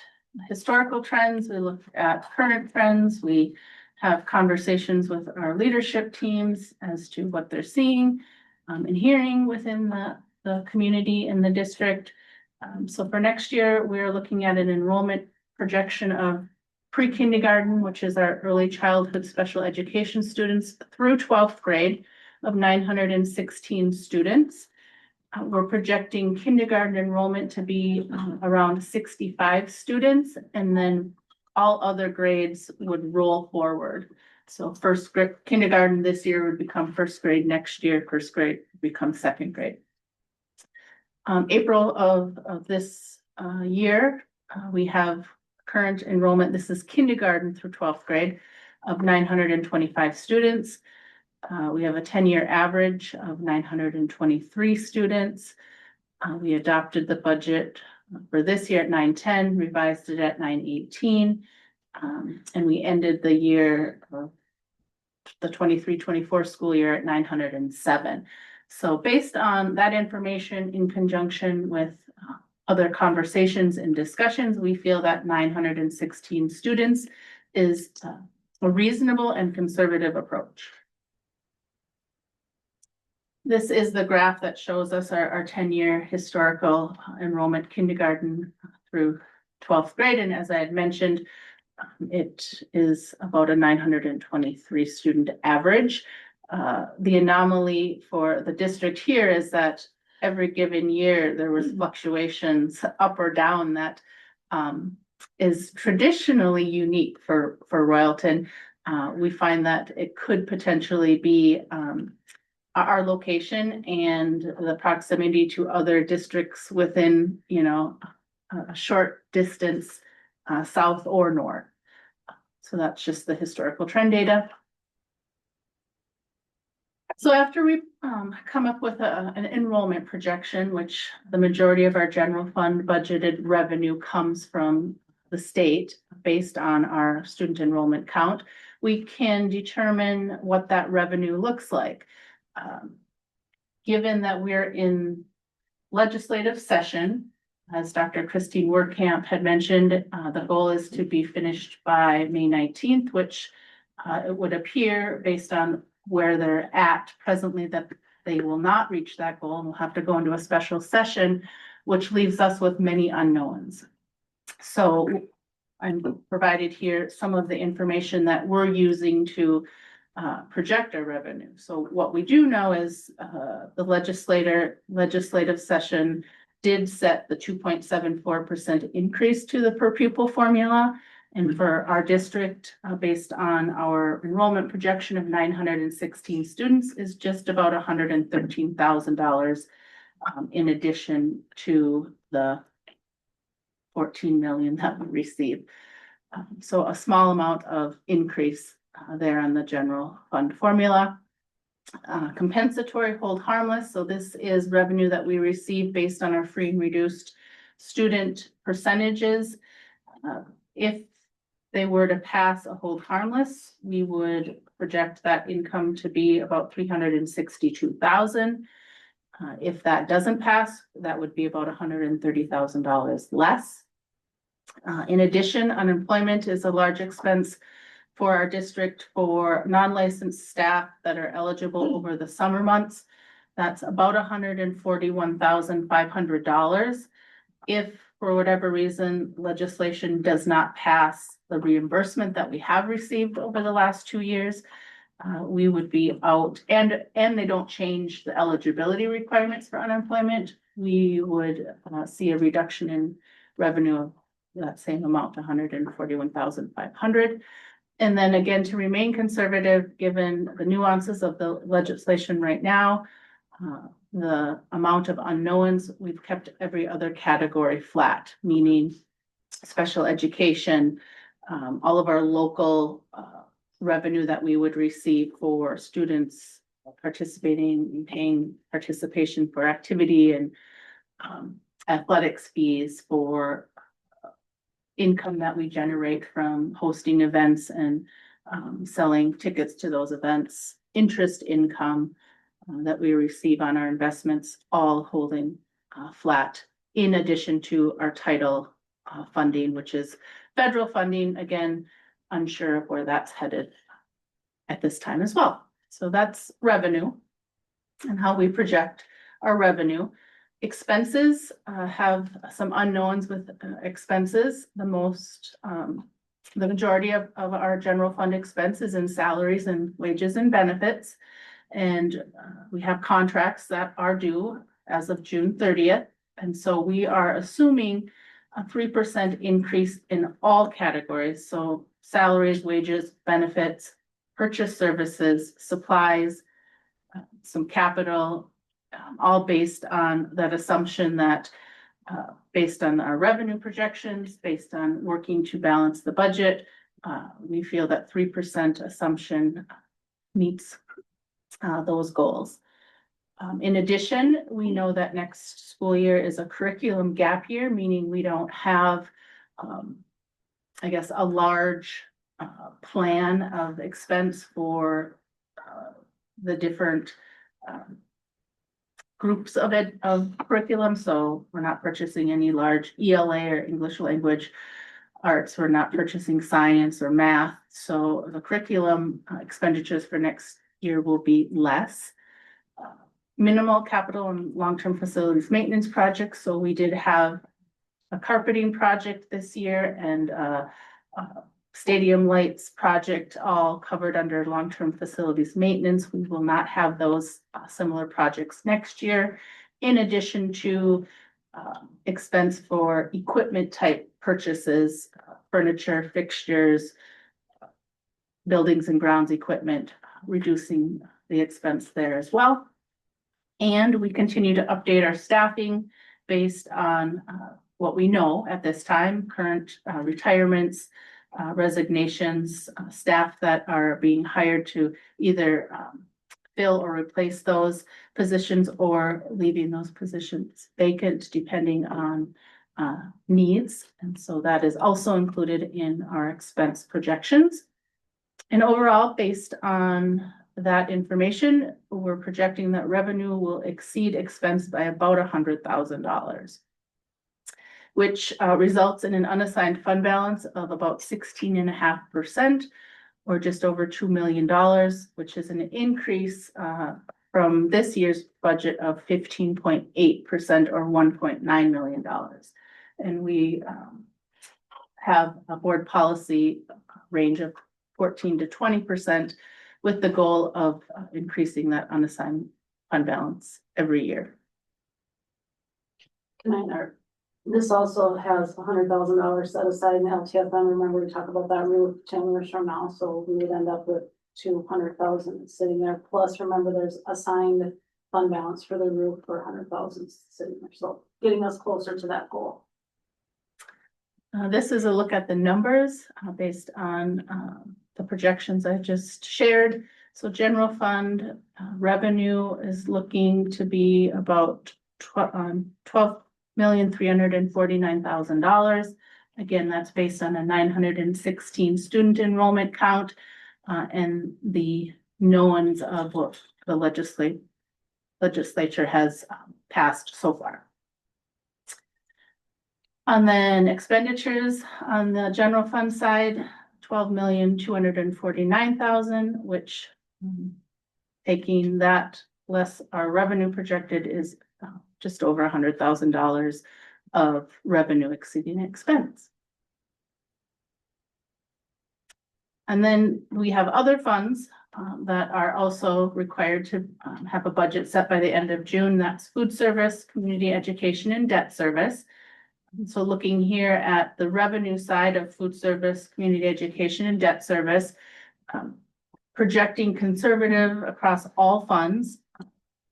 H: historical trends, we look at current trends, we have conversations with our leadership teams as to what they're seeing and hearing within the community and the district. So for next year, we're looking at an enrollment projection of pre-kindergarten, which is our early childhood special education students through 12th grade of 916 students. We're projecting kindergarten enrollment to be around 65 students, and then all other grades would roll forward. So first grade, kindergarten this year would become first grade, next year, first grade become second grade. April of this year, we have current enrollment. This is kindergarten through 12th grade of 925 students. We have a 10-year average of 923 students. We adopted the budget for this year at 910, revised it at 918. And we ended the year, the 23-24 school year at 907. So based on that information in conjunction with other conversations and discussions, we feel that 916 students is a reasonable and conservative approach. This is the graph that shows us our 10-year historical enrollment kindergarten through 12th grade. And as I had mentioned, it is about a 923 student average. The anomaly for the district here is that every given year, there was fluctuations up or down that is traditionally unique for Royalton. We find that it could potentially be our location and the proximity to other districts within, you know, a short distance south or north. So that's just the historical trend data. So after we come up with an enrollment projection, which the majority of our general fund budgeted revenue comes from the state based on our student enrollment count, we can determine what that revenue looks like. Given that we're in legislative session, as Dr. Christine Werkamp had mentioned, the goal is to be finished by May 19th, which it would appear based on where they're at presently that they will not reach that goal and will have to go into a special session, which leaves us with many unknowns. So I'm provided here some of the information that we're using to project our revenue. So what we do know is the legislative session did set the 2.74% increase to the per pupil formula. And for our district, based on our enrollment projection of 916 students, is just about $113,000 in addition to the 14 million that we received. So a small amount of increase there on the general fund formula. Compensatory hold harmless. So this is revenue that we receive based on our free and reduced student percentages. If they were to pass a hold harmless, we would project that income to be about $362,000. If that doesn't pass, that would be about $130,000 less. In addition, unemployment is a large expense for our district for non-licensed staff that are eligible over the summer months. That's about $141,500. If for whatever reason legislation does not pass the reimbursement that we have received over the last 2 years, we would be out, and they don't change the eligibility requirements for unemployment, we would see a reduction in revenue of that same amount, $141,500. And then again, to remain conservative, given the nuances of the legislation right now, the amount of unknowns, we've kept every other category flat, meaning special education, all of our local revenue that we would receive for students participating and paying participation for activity and athletics fees, for income that we generate from hosting events and selling tickets to those events, interest income that we receive on our investments, all holding flat, in addition to our title funding, which is federal funding, again, unsure of where that's headed at this time as well. So that's revenue and how we project our revenue. Expenses have some unknowns with expenses. The majority of our general fund expenses in salaries and wages and benefits. And we have contracts that are due as of June 30th. And so we are assuming a 3% increase in all categories. So salaries, wages, benefits, purchase services, supplies, some capital, all based on that assumption that based on our revenue projections, based on working to balance the budget, we feel that 3% assumption meets those goals. In addition, we know that next school year is a curriculum gap year, meaning we don't have, I guess, a large plan of expense for the different groups of curriculum. So we're not purchasing any large ELA or English language arts. We're not purchasing science or math. So the curriculum expenditures for next year will be less. minimal capital and long-term facilities maintenance projects. So we did have a carpeting project this year and stadium lights project all covered under long-term facilities maintenance. We will not have those similar projects next year. In addition to expense for equipment type purchases, furniture, fixtures, buildings and grounds equipment, reducing the expense there as well. And we continue to update our staffing based on what we know at this time, current retirements, resignations, staff that are being hired to either fill or replace those positions or leaving those positions vacant depending on needs. And so that is also included in our expense projections. And overall, based on that information, we're projecting that revenue will exceed expense by about $100,000, which results in an unassigned fund balance of about 16.5%, or just over $2 million, which is an increase from this year's budget of 15.8% or $1.9 million. And we have a board policy range of 14 to 20% with the goal of increasing that unassigned fund balance every year.
B: Can I start? This also has $100,000 set aside in LTFM. Remember, we talked about that roof 10 years from now, so we would end up with 200,000 sitting there. Plus, remember, there's assigned fund balance for the roof for 100,000 sitting there. So getting us closer to that goal.
H: This is a look at the numbers based on the projections I just shared. So general fund revenue is looking to be about $12,349,000. Again, that's based on a 916 student enrollment count and the knowns of what the legislature has passed so far. And then expenditures on the general fund side, $12,249,000, which taking that less our revenue projected is just over $100,000 of revenue exceeding expense. And then we have other funds that are also required to have a budget set by the end of June. That's food service, community education, and debt service. So looking here at the revenue side of food service, community education, and debt service, projecting conservative across all funds.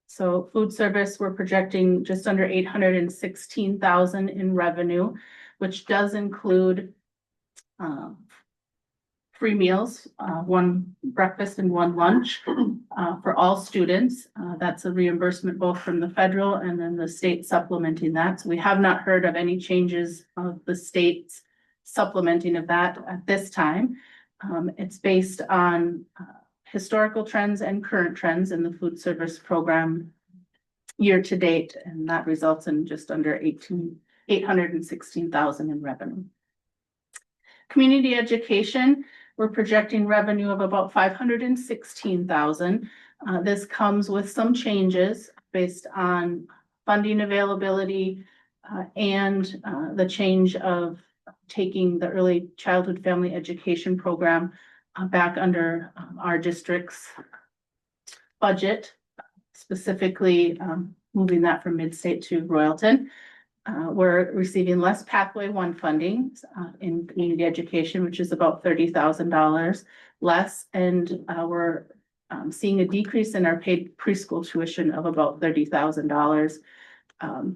H: So food service, we're projecting just under 816,000 in revenue, which does include free meals, one breakfast and one lunch for all students. That's a reimbursement both from the federal and then the state supplementing that. So we have not heard of any changes of the state's supplementing of that at this time. It's based on historical trends and current trends in the food service program year to date, and that results in just under 816,000 in revenue. Community education, we're projecting revenue of about 516,000. This comes with some changes based on funding availability and the change of taking the early childhood family education program back under our district's budget, specifically moving that from Mid-State to Royalton. We're receiving less Pathway 1 funding in community education, which is about $30,000 less. And we're seeing a decrease in our paid preschool tuition of about $30,000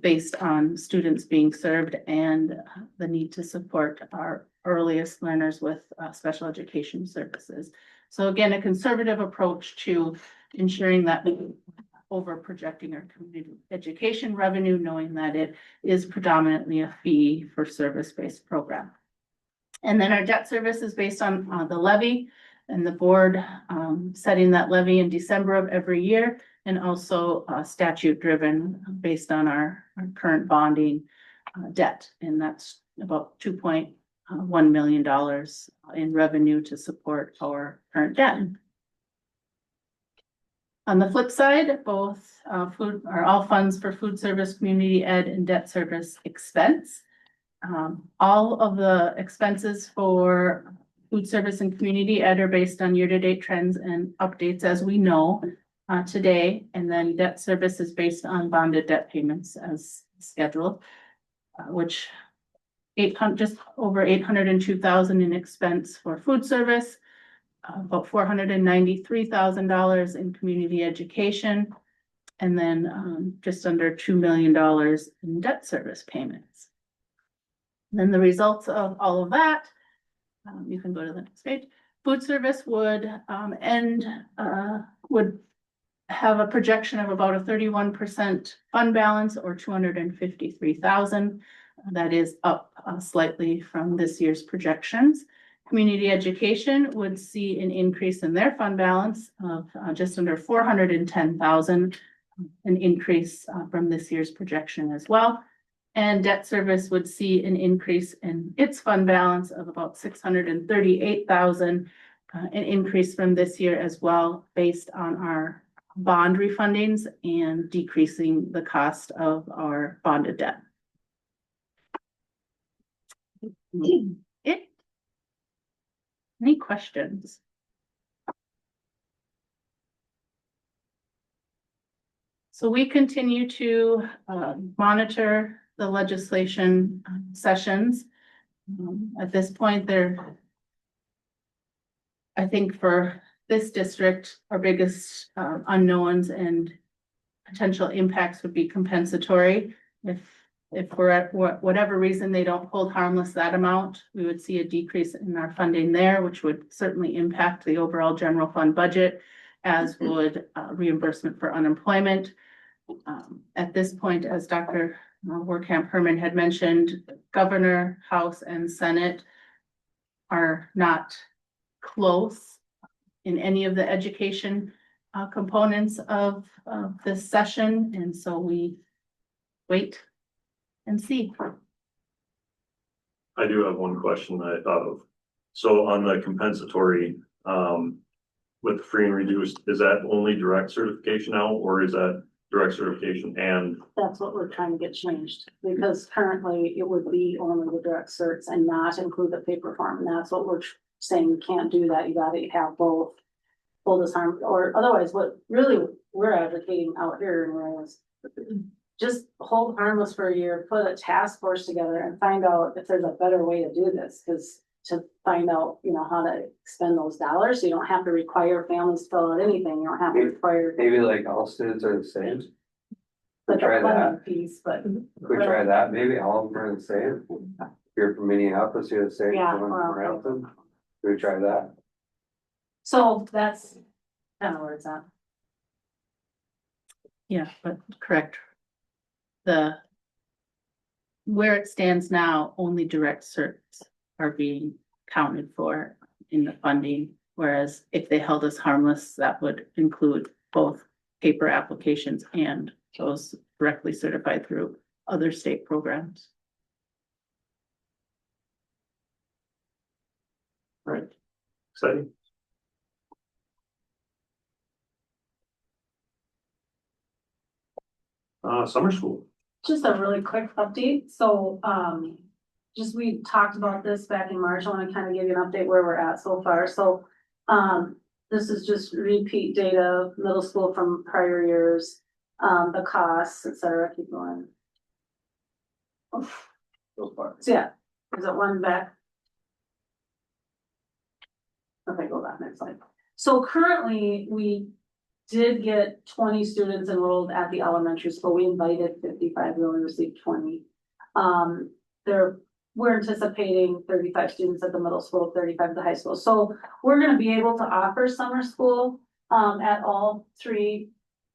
H: based on students being served and the need to support our earliest learners with special education services. So again, a conservative approach to ensuring that over projecting our community education revenue, knowing that it is predominantly a fee for service-based program. And then our debt service is based on the levy and the board setting that levy in December of every year, and also statute driven based on our current bonding debt. And that's about $2.1 million in revenue to support our current debt. On the flip side, both food are all funds for food service, community ed and debt service expense. All of the expenses for food service and community ed are based on year-to-date trends and updates as we know today. And then debt service is based on bonded debt payments as scheduled, which just over 802,000 in expense for food service, about $493,000 in community education, and then just under $2 million in debt service payments. Then the results of all of that, you can go to the next page. Food service would would have a projection of about a 31% fund balance or 253,000. That is up slightly from this year's projections. Community education would see an increase in their fund balance of just under 410,000, an increase from this year's projection as well. And debt service would see an increase in its fund balance of about 638,000, an increase from this year as well, based on our bond refundings and decreasing the cost of our bonded debt. Any questions? So we continue to monitor the legislation sessions. At this point, I think for this district, our biggest unknowns and potential impacts would be compensatory. If for whatever reason they don't hold harmless that amount, we would see a decrease in our funding there, which would certainly impact the overall general fund budget, as would reimbursement for unemployment. At this point, as Dr. Werkamp Herman had mentioned, Governor, House, and Senate are not close in any of the education components of this session, and so we wait and see.
A: I do have one question that I thought of. So on the compensatory, with the free and reduced, is that only direct certification now, or is that direct certification and?
B: That's what we're trying to get changed, because currently it would be only the direct certs and not include the paper form, and that's what we're saying, you can't do that, you gotta have both. Hold us harm, or otherwise, what really we're advocating out here is just hold harmless for a year, put a task force together and find out if there's a better way to do this, because to find out, you know, how to expend those dollars, so you don't have to require families to fill out anything, you don't have to require.
C: Maybe like all students are the same.
B: the
C: try that.
B: funding piece, but.
C: We try that, maybe all of them are the same. If you're from Minneapolis, you're the same.
B: Yeah,
C: Someone
B: well,
C: from Railton. We try that.
B: So that's kind of where it's at.
H: Yeah, but correct. Where it stands now, only direct certs are being counted for in the funding. Whereas if they held us harmless, that would include both paper applications and those directly certified through other state programs.
A: Right. Exciting. Summer school.
B: Just a really quick update, so, just we talked about this back in March, I wanna kind of give you an update where we're at so far, so. This is just repeat data, middle school from prior years, the costs, et cetera, keep going.
A: So far.
B: So yeah, is it one back? Okay, go back next slide. So currently, we did get 20 students enrolled at the elementary school. We invited 55, we only received 20. We're anticipating 35 students at the middle school, 35 at the high school. So we're gonna be able to offer summer school at all three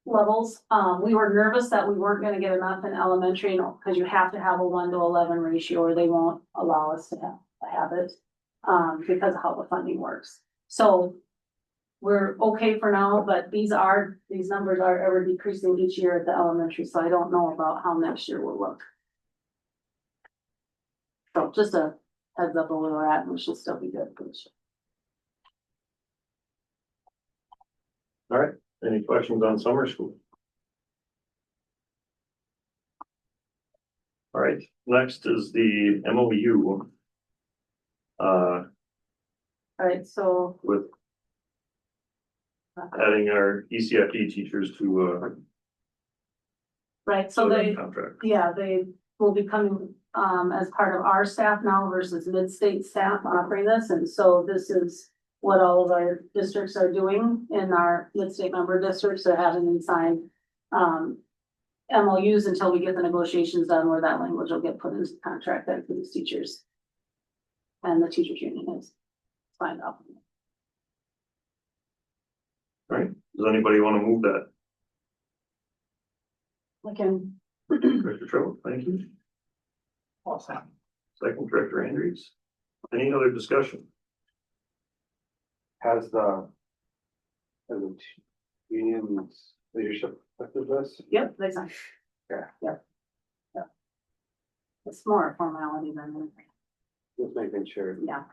B: levels. We were nervous that we weren't gonna get enough in elementary, because you have to have a 1-to-11 ratio or they won't allow us to have it because of how the funding works. So we're okay for now, but these numbers are ever decreasing each year at the elementary, so I don't know about how next year will look. So just a heads up of where we're at, and we should still be good for this year.
A: All right, Any questions on summer school? All right, next is the MOU.
B: Alright, so,
A: With adding our ECFD teachers to,
B: right, so
A: to
B: they,
A: the contract.
B: yeah, they will be coming, as part of our staff now versus mid-state staff offering this, and so this is what all of our districts are doing in our mid-state member districts, are having them sign, MOUs until we get the negotiations done where that language will get put into the contract then for these teachers. And the teachers union is signed up.
A: All right, does anybody want to move that?
B: I can,
A: Director Trevor, thank you.
C: Awesome.
A: Second, Director Andrews. Any other discussion?
C: Has the union's leadership affected this?
B: yep, they signed.
C: Yeah.
B: Yep. Yep. It's more a formality than anything,
C: Just making sure.
B: yeah.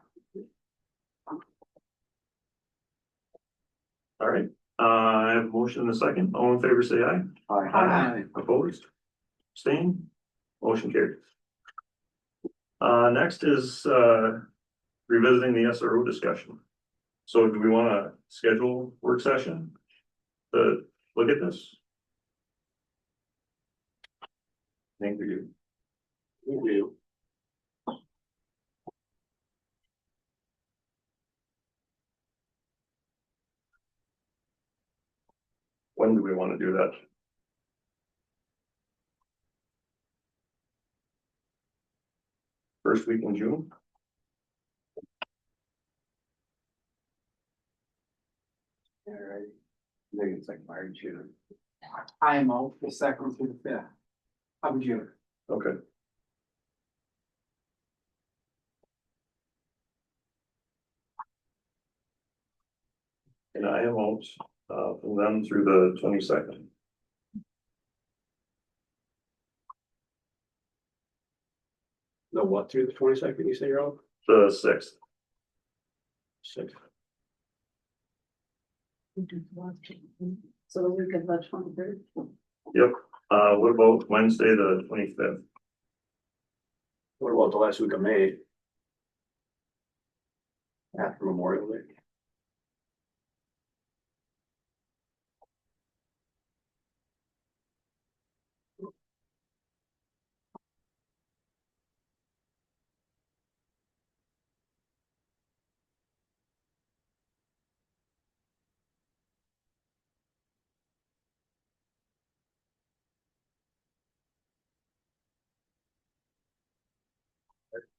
A: All right, I have a motion and a second. All in favor, say aye.
C: Aye.
A: Opposed? Abstained? Motion carries. Next is, revisiting the SRO discussion. So do we want to schedule work session to look at this? I think we do. We do. When do we want to do that? First week in June?
C: Alright. I think it's like March, June. I am out the second through the fifth of June.
A: Okay. And I am out, from then through the 22nd.
C: The what, through the 22nd, you say you're out?
A: The 6th.
C: 6th.
B: So the week of the 23rd.
A: Yep, what about Wednesday, the 25th?
C: What about the last week of May? After Memorial Day.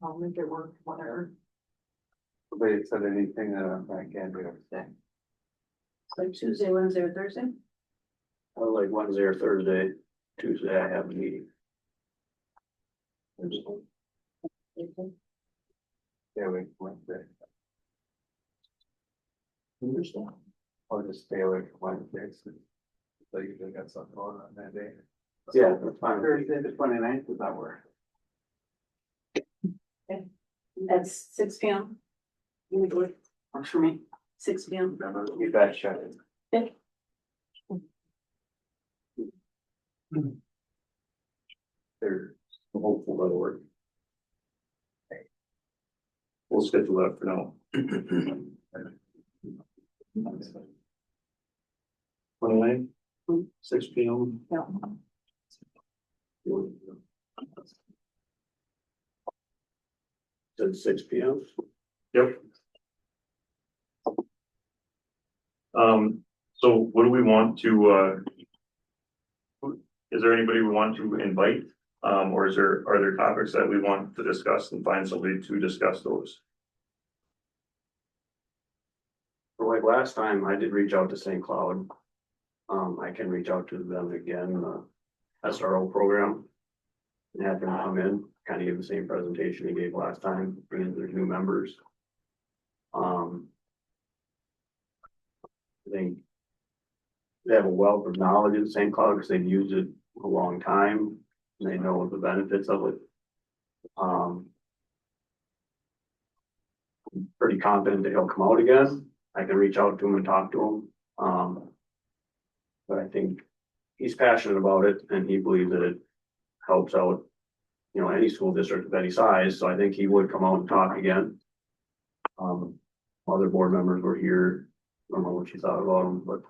I: I'll make it work, whatever.
C: Nobody said anything that I can't do everything.
B: Like Tuesday, Wednesday, or Thursday?
C: I was like Wednesday or Thursday, Tuesday I have a meeting. Yeah, we Wednesday.
A: Understand.
C: I'll just stay away from Wednesdays. So you usually got something going on that day. Yeah, that's fine. Thursday, the 29th, does that work?
B: At 6 P.M.
C: Works for me.
B: 6 P.M.
C: You betcha.
B: Okay.
A: They're hopeful that'll work. We'll schedule that for now. 29th, 6 P.M.
B: Yeah.
A: At 6 P.M. Yep. So what do we want to, is there anybody we want to invite? Or are there topics that we want to discuss and find somebody to discuss those?
C: Like last time, I did reach out to St. Cloud. I can reach out to them again, SRO program. And have them come in, kind of give the same presentation he gave last time, bring in their new members. I think they have a wealth of knowledge in St. Cloud because they've used it a long time. And they know the benefits of it. Pretty confident that he'll come out again. I can reach out to him and talk to him. But I think he's passionate about it and he believes that it helps out, you know, any school district of any size, so I think he would come out and talk again. Other board members were here, I don't know what you thought about him, but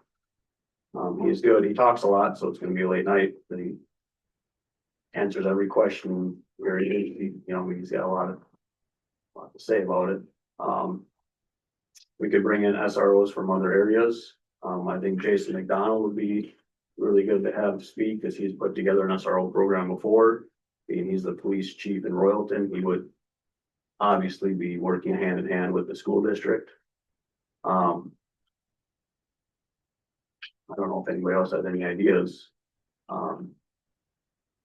C: he's good, he talks a lot, so it's gonna be a late night, but he answers every question very easily, you know, he's got a lot to say about it. We could bring in SROs from other areas. I think Jason McDonald would be really good to have speak, because he's put together an SRO program before. Being he's the police chief in Royalton, he would obviously be working hand in hand with the school district. I don't know if anybody else has any ideas.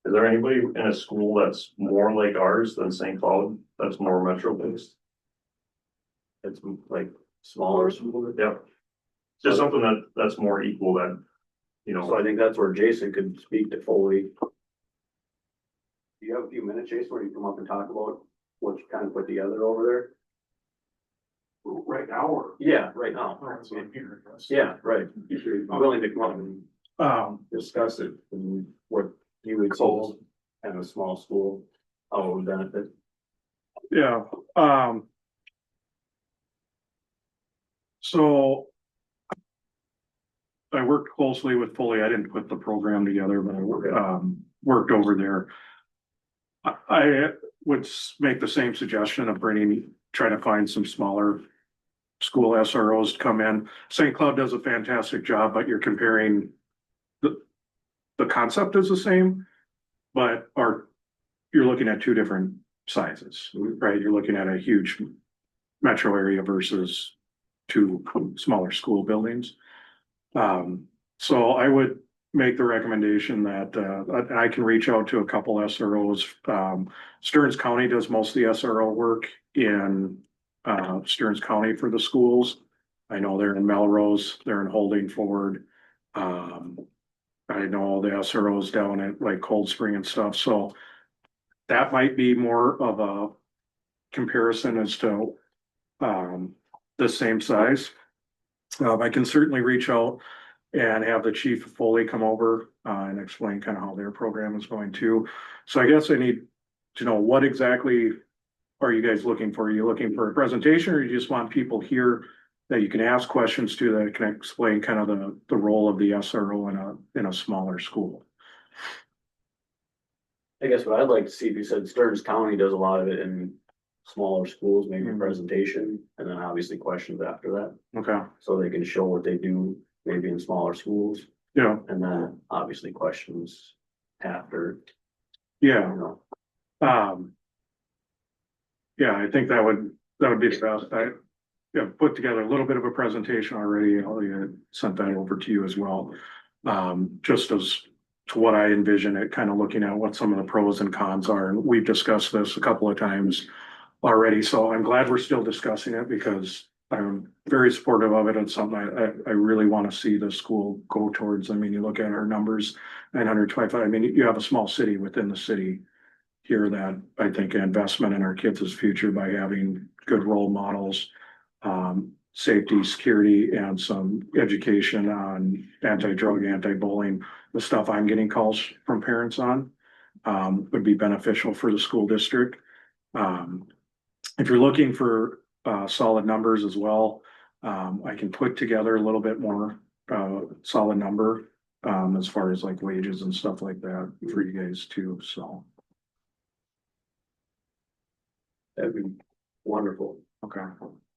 A: Is there anybody in a school that's more like ours than St. Cloud, that's more metro based?
C: It's like smaller school.
A: Yep. Just something that's more equal than, you
C: So
A: know,
C: I think that's where Jason could speak to Foley. Do you have a few minutes, Jason, where you come up and talk about what you kind of put together over there?
K: Right now, or?
C: Yeah, right now. Yeah, right. I'm willing to come up and discuss it and what you would call kind of a small school, how it would benefit.
K: Yeah, so I worked closely with Foley. I didn't put the program together, but I worked over there. I would make the same suggestion of try to find some smaller school SROs to come in. St. Cloud does a fantastic job, but you're comparing the concept is the same, but you're looking at two different sizes, right? You're looking at a huge metro area versus two smaller school buildings. So I would make the recommendation that I can reach out to a couple SROs. Stearns County does most of the SRO work in Stearns County for the schools. I know they're in Melrose, they're in Holdingford. I know the SROs down at like Cold Spring and stuff, so that might be more of a comparison as to the same size. I can certainly reach out and have the chief of Foley come over and explain kind of how their program is going too. So I guess I need to know, what exactly are you guys looking for? Are you looking for a presentation, or you just want people here that you can ask questions to that can explain kind of the role of the SRO in a smaller school?
C: I guess what I'd like to see, if you said Stearns County does a lot of it in smaller schools, maybe a presentation, and then obviously questions after that.
K: Okay,
C: So they can show what they do, maybe in smaller schools,
K: yeah,
C: and then obviously questions after,
K: yeah.
C: you know.
K: Yeah, I think that would be the best. I put together a little bit of a presentation already. I'll sent that over to you as well. Just as to what I envision it, kind of looking at what some of the pros and cons are. And we've discussed this a couple of times already, so I'm glad we're still discussing it, because I'm very supportive of it. It's something I really want to see the school go towards. I mean, you look at our numbers, 925, I mean, you have a small city within the city here that I think investment in our kids' future by having good role models, safety, security, and some education on anti-drug, anti-bullying, the stuff I'm getting calls from parents on, would be beneficial for the school district. If you're looking for solid numbers as well, I can put together a little bit more solid number as far as like wages and stuff like that for you guys too, so.
C: That'd be wonderful.
K: Okay.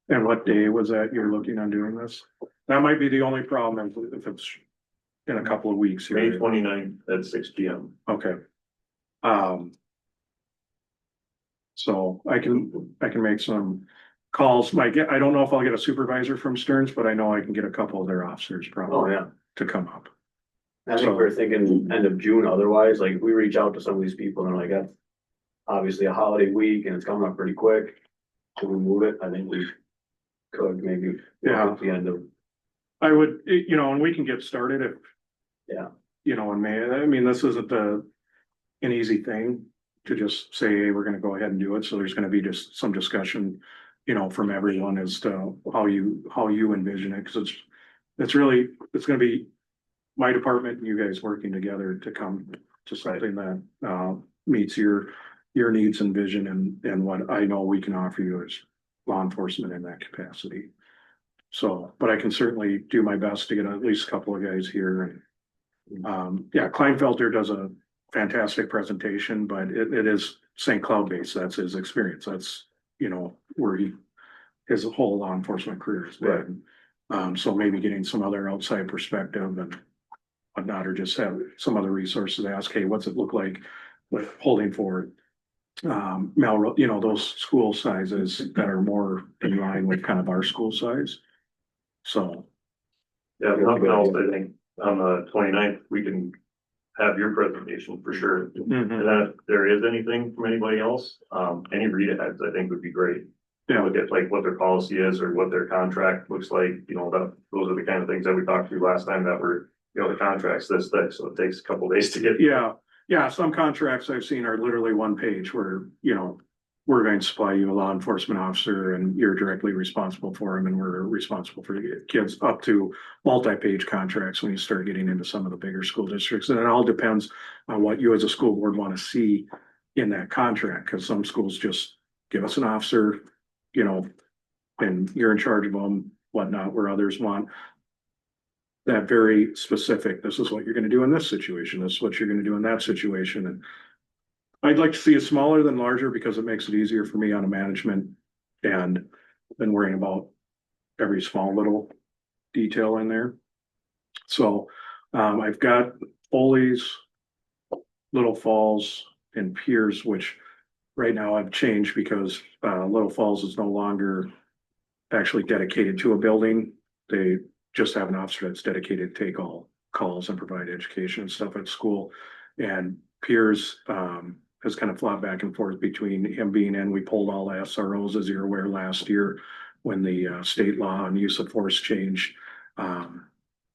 K: And what day was that you're looking on doing this? That might be the only problem if it's in a couple of weeks here.
A: May 29th at 6 p.m.
K: Okay. So I can make some calls. I don't know if I'll get a supervisor from Stearns, but I know I can get a couple of their officers
C: Oh,
K: probably
C: yeah.
K: to come up.
C: I think we're thinking end of June, otherwise, like, if we reach out to some of these people and they're like, that's obviously a holiday week and it's coming up pretty quick. Can we move it? I think we could maybe.
K: Yeah.
C: At the end of,
K: I would, and we can get started if.
C: Yeah.
K: In May. I mean, this isn't an easy thing to just say, hey, we're gonna go ahead and do it. So there's gonna be just some discussion, from everyone as to how you envision it. Cause it's gonna be my department and you guys working together to come to something that, meets your needs and vision and what I know we can offer you as law enforcement in that capacity. So, but I can certainly do my best to get at least a couple of guys here and, yeah, Kleinfelter does a fantastic presentation, but it is St. Cloud based. That's his experience. That's, you know, where his whole law enforcement career has been. So maybe getting some other outside perspective and whatnot, or just have some other resources to ask, hey, what's it look like with holding for Melrose, you know, those school sizes that are more in line with kind of our school size. So.
A: Yeah, if nothing else, I think on the 29th we can have your presentation for sure. And then if there is anything from anybody else, any read aheads, I think would be great.
K: Yeah.
A: Look at like what their policy is or what their contract looks like, you know, those are the kind of things that we talked through last time that were, you know, the contract's this thick, so it takes a couple days to get.
K: Yeah, some contracts I've seen are literally one page where, you know, we're going to supply you a law enforcement officer and you're directly responsible for them and we're responsible for the kids, up to multi-page contracts when you start getting into some of the bigger school districts. And it all depends on what you as a school board want to see in that contract, because some schools just give us an officer, you know, and you're in charge of them, whatnot, where others want that very specific, this is what you're gonna do in this situation, this is what you're gonna do in that situation. And I'd like to see it smaller than larger because it makes it easier for me on a management and than worrying about every small little detail in there. So I've got Foley's, Little Falls and Piers, which right now I've changed because Little Falls is no longer actually dedicated to a building. They just have an officer that's dedicated to take all calls and provide education and stuff at school. And Piers has kind of flopped back and forth between him being in. We pulled all SROs, as you're aware, last year when the state law on use of force changed.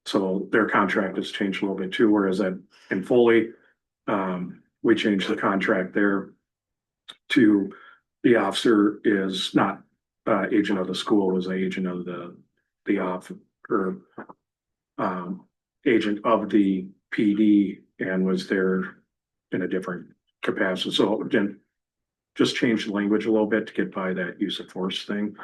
K: So their contract has changed a little bit too, whereas in Foley, we changed the contract there to the officer is not agent of the school, is an agent of the off or agent of the PD and was there in a different capacity. So again, just change the language a little bit to get by that use of force thing.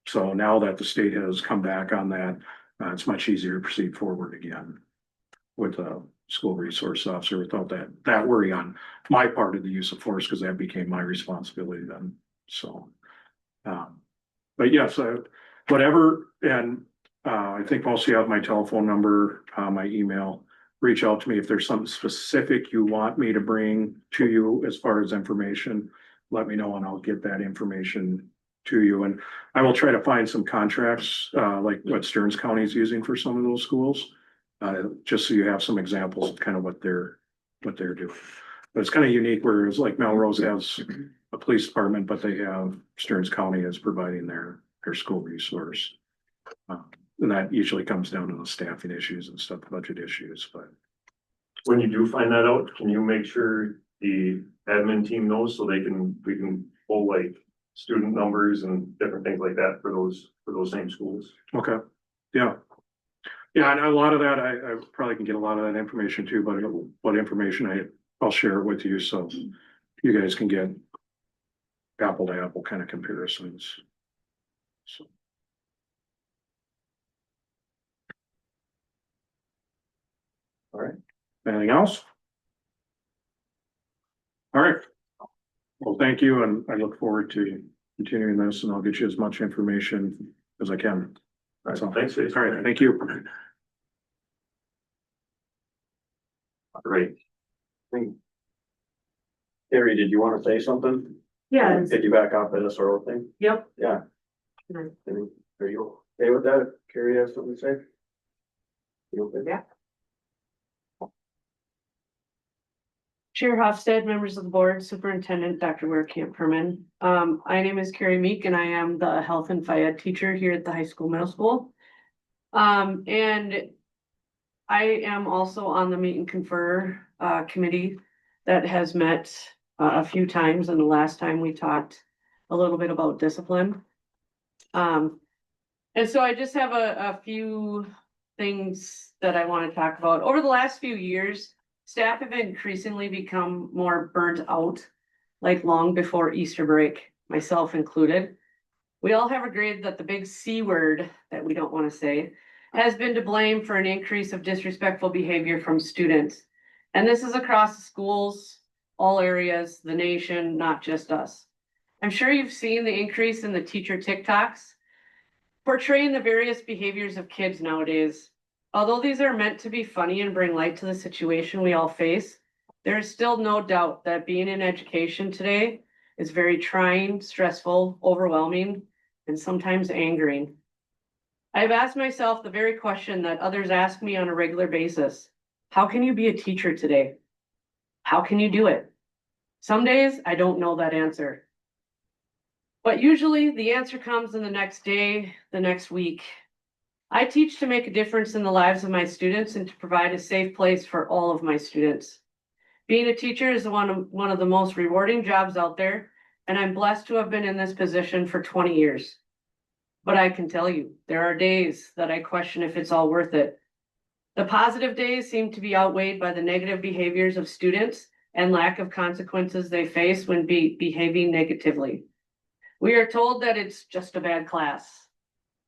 K: So now that the state has come back on that, it's much easier to proceed forward again with a school resource officer without that worry on my part of the use of force, because that became my responsibility then. So, but yes, whatever, and I think most of you have my telephone number, my email. Reach out to me if there's something specific you want me to bring to you as far as information. Let me know and I'll get that information to you. And I will try to find some contracts like what Stearns County is using for some of those schools, just so you have some examples of kind of what they're doing. But it's kind of unique, whereas like Melrose has a police department, but they have Stearns County as providing their school resource. And that usually comes down to the staffing issues and stuff, budget issues, but.
A: When you do find that out, can you make sure the admin team knows so we can pull like student numbers and different things like that for those same schools?
K: Okay, yeah. Yeah, and a lot of that, I probably can get a lot of that information too, but what information I'll share it with you so you guys can get apple to apple kind of comparisons. So. All right, anything else? All right. Well, thank you, and I look forward to continuing this, and I'll get you as much information as I can. That's all.
A: Thanks, Jason.
K: All right, thank you.
A: Great.
C: Carrie, did you want to say something?
F: Yeah.
C: Get you back off of this SRO thing?
F: Yep.
C: Yeah. Are you okay with that? Carrie has something to say? You okay?
F: Yeah. Chair Hofstad, members of the board, Superintendent Dr. Werkamp Herman. My name is Carrie Meek and I am the health and phy ed teacher here at the high school middle school. And I am also on the meet and confer committee that has met a few times, and the last time we talked a little bit about discipline. And so I just have a few
L: things that I want to talk about. Over the last few years, staff have increasingly become more burnt out, like long before Easter break, myself included. We all have agreed that the big C word that we don't want to say has been to blame for an increase of disrespectful behavior from students. And this is across the schools, all areas, the nation, not just us. I'm sure you've seen the increase in the teacher TikToks portraying the various behaviors of kids nowadays. Although these are meant to be funny and bring light to the situation we all face, there is still no doubt that being in education today is very trying, stressful, overwhelming, and sometimes angering. I've asked myself the very question that others ask me on a regular basis. How can you be a teacher today? How can you do it? Some days I don't know that answer. But usually the answer comes in the next day, the next week. I teach to make a difference in the lives of my students and to provide a safe place for all of my students. Being a teacher is one of the most rewarding jobs out there, and I'm blessed to have been in this position for 20 years. But I can tell you, there are days that I question if it's all worth it. The positive days seem to be outweighed by the negative behaviors of students and lack of consequences they face when behaving negatively. We are told that it's just a bad class,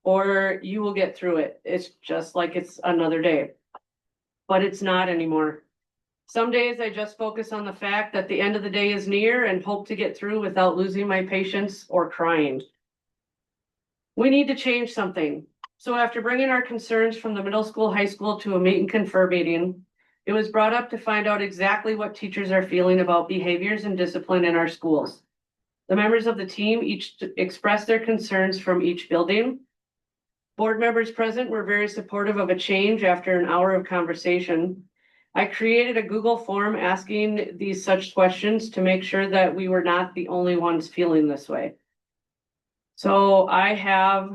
L: or you will get through it. It's just like it's another day. But it's not anymore. Some days I just focus on the fact that the end of the day is near and hope to get through without losing my patience or crying. We need to change something. So after bringing our concerns from the middle school, high school to a meet and confer meeting, it was brought up to find out exactly what teachers are feeling about behaviors and discipline in our schools. The members of the team each expressed their concerns from each building. Board members present were very supportive of a change after an hour of conversation. I created a Google form asking these such questions to make sure that we were not the only ones feeling this way. So I have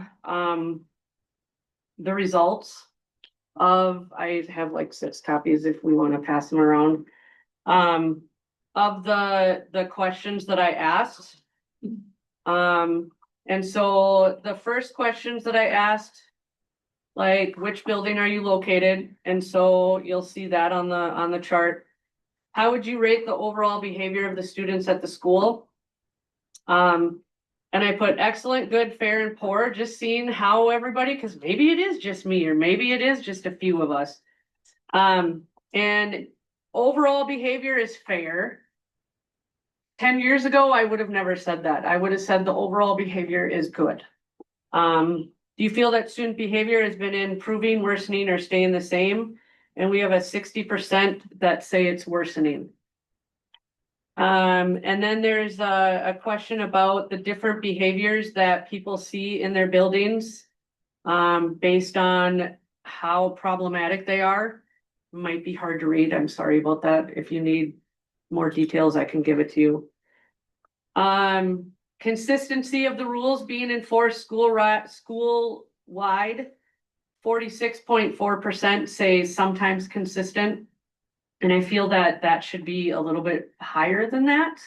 L: the results I have like 6 copies if we want to pass them around, of the questions that I asked. And so the first questions that I asked, like, which building are you located? And so you'll see that on the chart. How would you rate the overall behavior of the students at the school? And I put excellent, good, fair, and poor, just seeing how everybody, because maybe it is just me, or maybe it is just a few of us. And overall behavior is fair. 10 years ago, I would have never said that. I would have said the overall behavior is good. Do you feel that student behavior has been improving, worsening, or staying the same? And we have a 60% that say it's worsening. And then there's a question about the different behaviors that people see in their buildings, based on how problematic they are. Might be hard to read. I'm sorry about that. If you need more details, I can give it to you. Consistency of the rules being enforced school-wide, 46.4% say sometimes consistent. And I feel that that should be a little bit higher than that.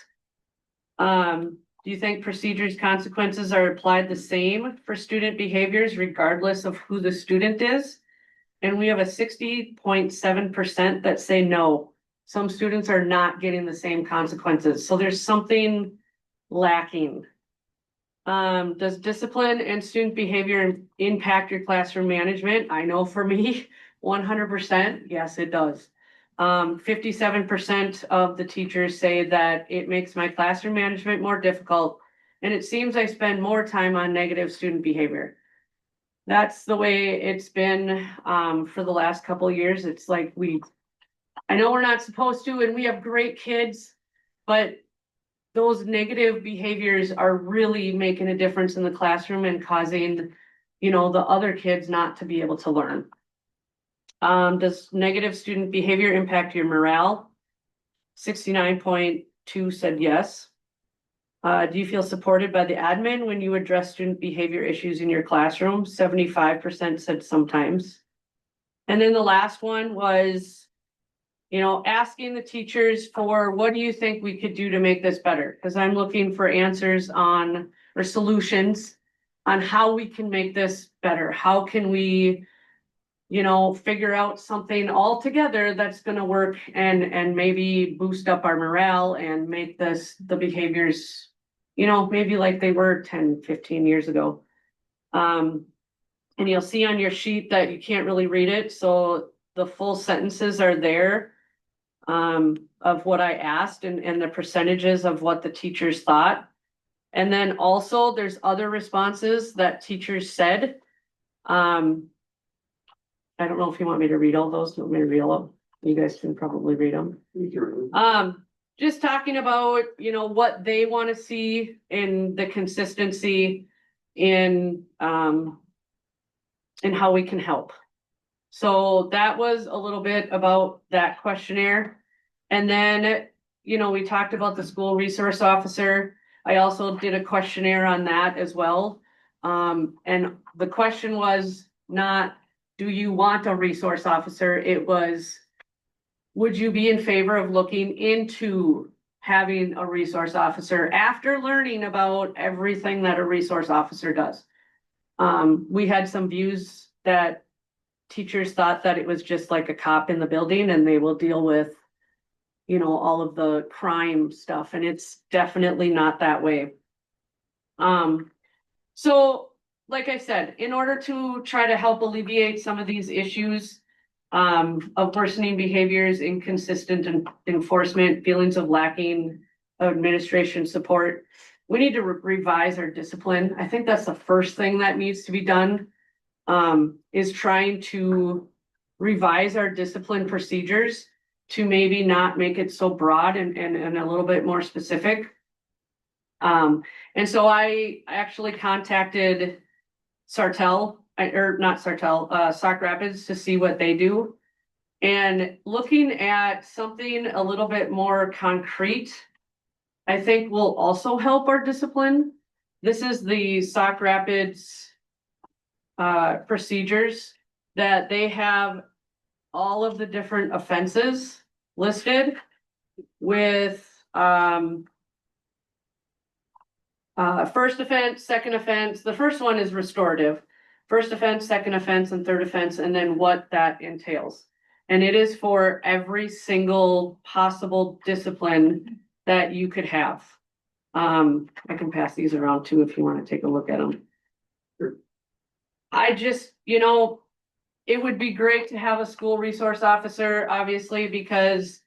L: Do you think procedures, consequences are applied the same for student behaviors regardless of who the student is? And we have a 60.7% that say no. Some students are not getting the same consequences. So there's something lacking. Does discipline and student behavior impact your classroom management? I know for me, 100%, yes, it does. 57% of the teachers say that it makes my classroom management more difficult, and it seems I spend more time on negative student behavior. That's the way it's been for the last couple of years. It's like I know we're not supposed to, and we have great kids, but those negative behaviors are really making a difference in the classroom and causing, the other kids not to be able to learn. Does negative student behavior impact your morale? 69.2% said yes. Do you feel supported by the admin when you address student behavior issues in your classroom? 75% said sometimes. And then the last one was, asking the teachers for what do you think we could do to make this better? Because I'm looking for answers or solutions on how we can make this better. How can we figure out something all together that's gonna work and maybe boost up our morale and make the behaviors, maybe like they were 10, 15 years ago. And you'll see on your sheet that you can't really read it, so the full sentences are there of what I asked and the percentages of what the teachers thought. And then also there's other responses that teachers said. I don't know if you want me to read all those. You want me to read all of them? You guys can probably read them. Just talking about, what they want to see in the consistency in how we can help. So that was a little bit about that questionnaire. And then, we talked about the school resource officer. I also did a questionnaire on that as well. And the question was not, do you want a resource officer? It was, would you be in favor of looking into having a resource officer after learning about everything that a resource officer does? We had some views that teachers thought that it was just like a cop in the building and they will deal with, all of the crime stuff, and it's definitely not that way. So like I said, in order to try to help alleviate some of these issues of worsening behaviors, inconsistent enforcement, feelings of lacking administration support, we need to revise our discipline. I think that's the first thing that needs to be done, is trying to revise our discipline procedures to maybe not make it so broad and a little bit more specific. And so I actually contacted Sauk Rapids to see what they do. And looking at something a little bit more concrete, I think will also help our discipline. This is the Sauk Rapids procedures that they have all of the different offenses listed with first offense, second offense. The first one is restorative. First offense, second offense, and third offense, and then what that entails. And it is for every single possible discipline that you could have. I can pass these around too if you want to take a look at them. I just, it would be great to have a school resource officer, obviously, because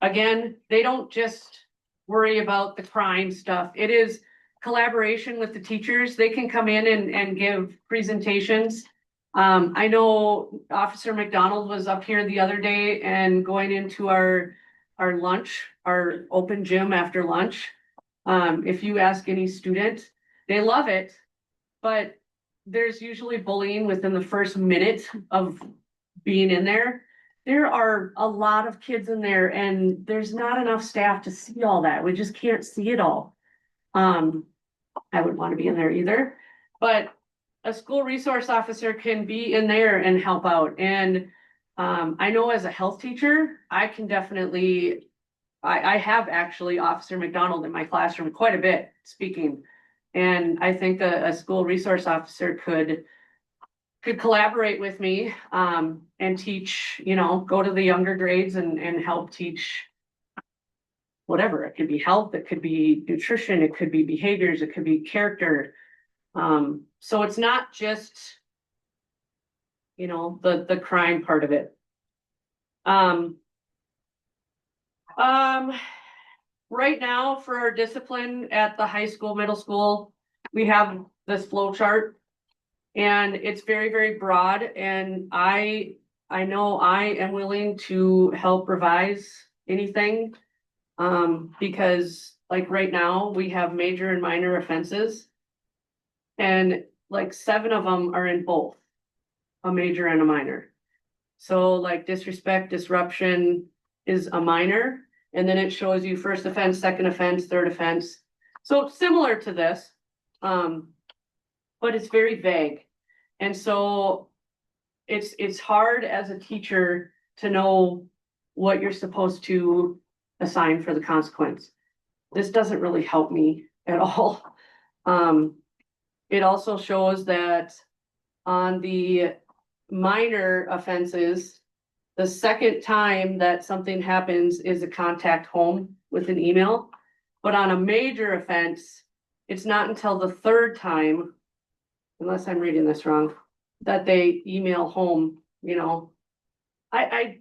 L: again, they don't just worry about the crime stuff. It is collaboration with the teachers. They can come in and give presentations. I know Officer McDonald was up here the other day and going into our lunch, our open gym after lunch. If you ask any student, they love it, but there's usually bullying within the first minute of being in there. There are a lot of kids in there and there's not enough staff to see all that. We just can't see it all. I wouldn't want to be in there either, but a school resource officer can be in there and help out. And I know as a health teacher, I can definitely, I have actually Officer McDonald in my classroom quite a bit speaking. And I think a school resource officer could collaborate with me and teach, go to the younger grades and help teach whatever. It could be health, it could be nutrition, it could be behaviors, it could be character. So it's not just, the crime part of it. Right now for our discipline at the high school, middle school, we have this flow chart and it's very, very broad. And I know I am willing to help revise anything. Because like right now we have major and minor offenses and like 7 of them are in both a major and a minor. So like disrespect, disruption is a minor. And then it shows you first offense, second offense, third offense. So similar to this, but it's very vague. And so it's hard as a teacher to know what you're supposed to assign for the consequence. This doesn't really help me at all. It also shows that on the minor offenses, the second time that something happens is a contact home with an email. But on a major offense, it's not until the third time, unless I'm reading this wrong, that they email home, you know. I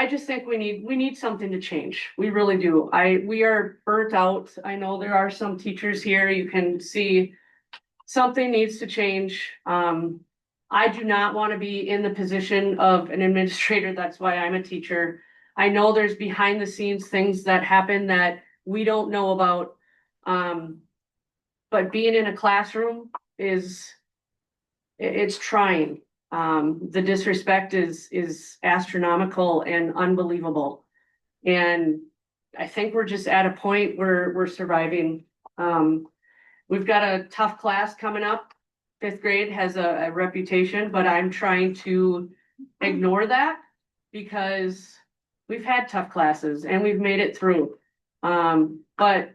L: just think we need something to change. We really do. We are burnt out. I know there are some teachers here, you can see something needs to change. I do not want to be in the position of an administrator. That's why I'm a teacher. I know there's behind the scenes things that happen that we don't know about. But being in a classroom it's trying. The disrespect is astronomical and unbelievable. And I think we're just at a point where we're surviving. We've got a tough class coming up. 5th grade has a reputation, but I'm trying to ignore that because we've had tough classes and we've made it through. But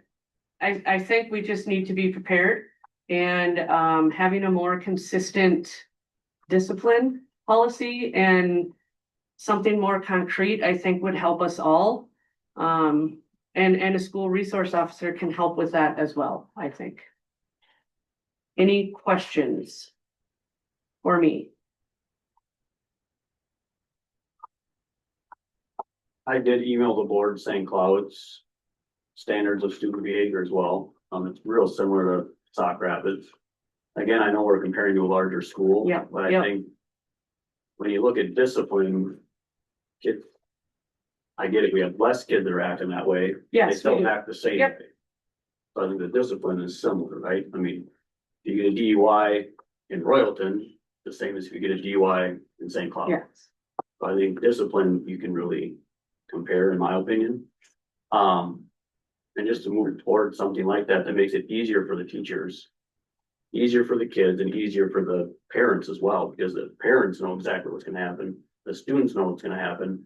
L: I think we just need to be prepared, and having a more consistent discipline policy and something more concrete, I think would help us all. And a school resource officer can help with that as well, I think. Any questions for me?
C: I did email the board St. Cloud's standards of student behavior as well. It's real similar to Sauk Rapids. Again, I know we're comparing to a larger school.
L: Yeah,
C: but
L: yeah.
C: I think when you look at discipline, kids, I get it, we have less kids that are acting that way. They
L: Yes, we
C: still
L: do.
C: act the same
L: Yep.
C: way. So I think the discipline is similar, right? I mean, if you get a DUI in Royalton, the same as if you get a DUI in St. Cloud.
L: Yes.
C: So I think discipline you can really compare, in my opinion. And just to move towards something like that, that makes it easier for the teachers, easier for the kids, and easier for the parents as well, because the parents know exactly what's gonna happen, the students know what's gonna happen.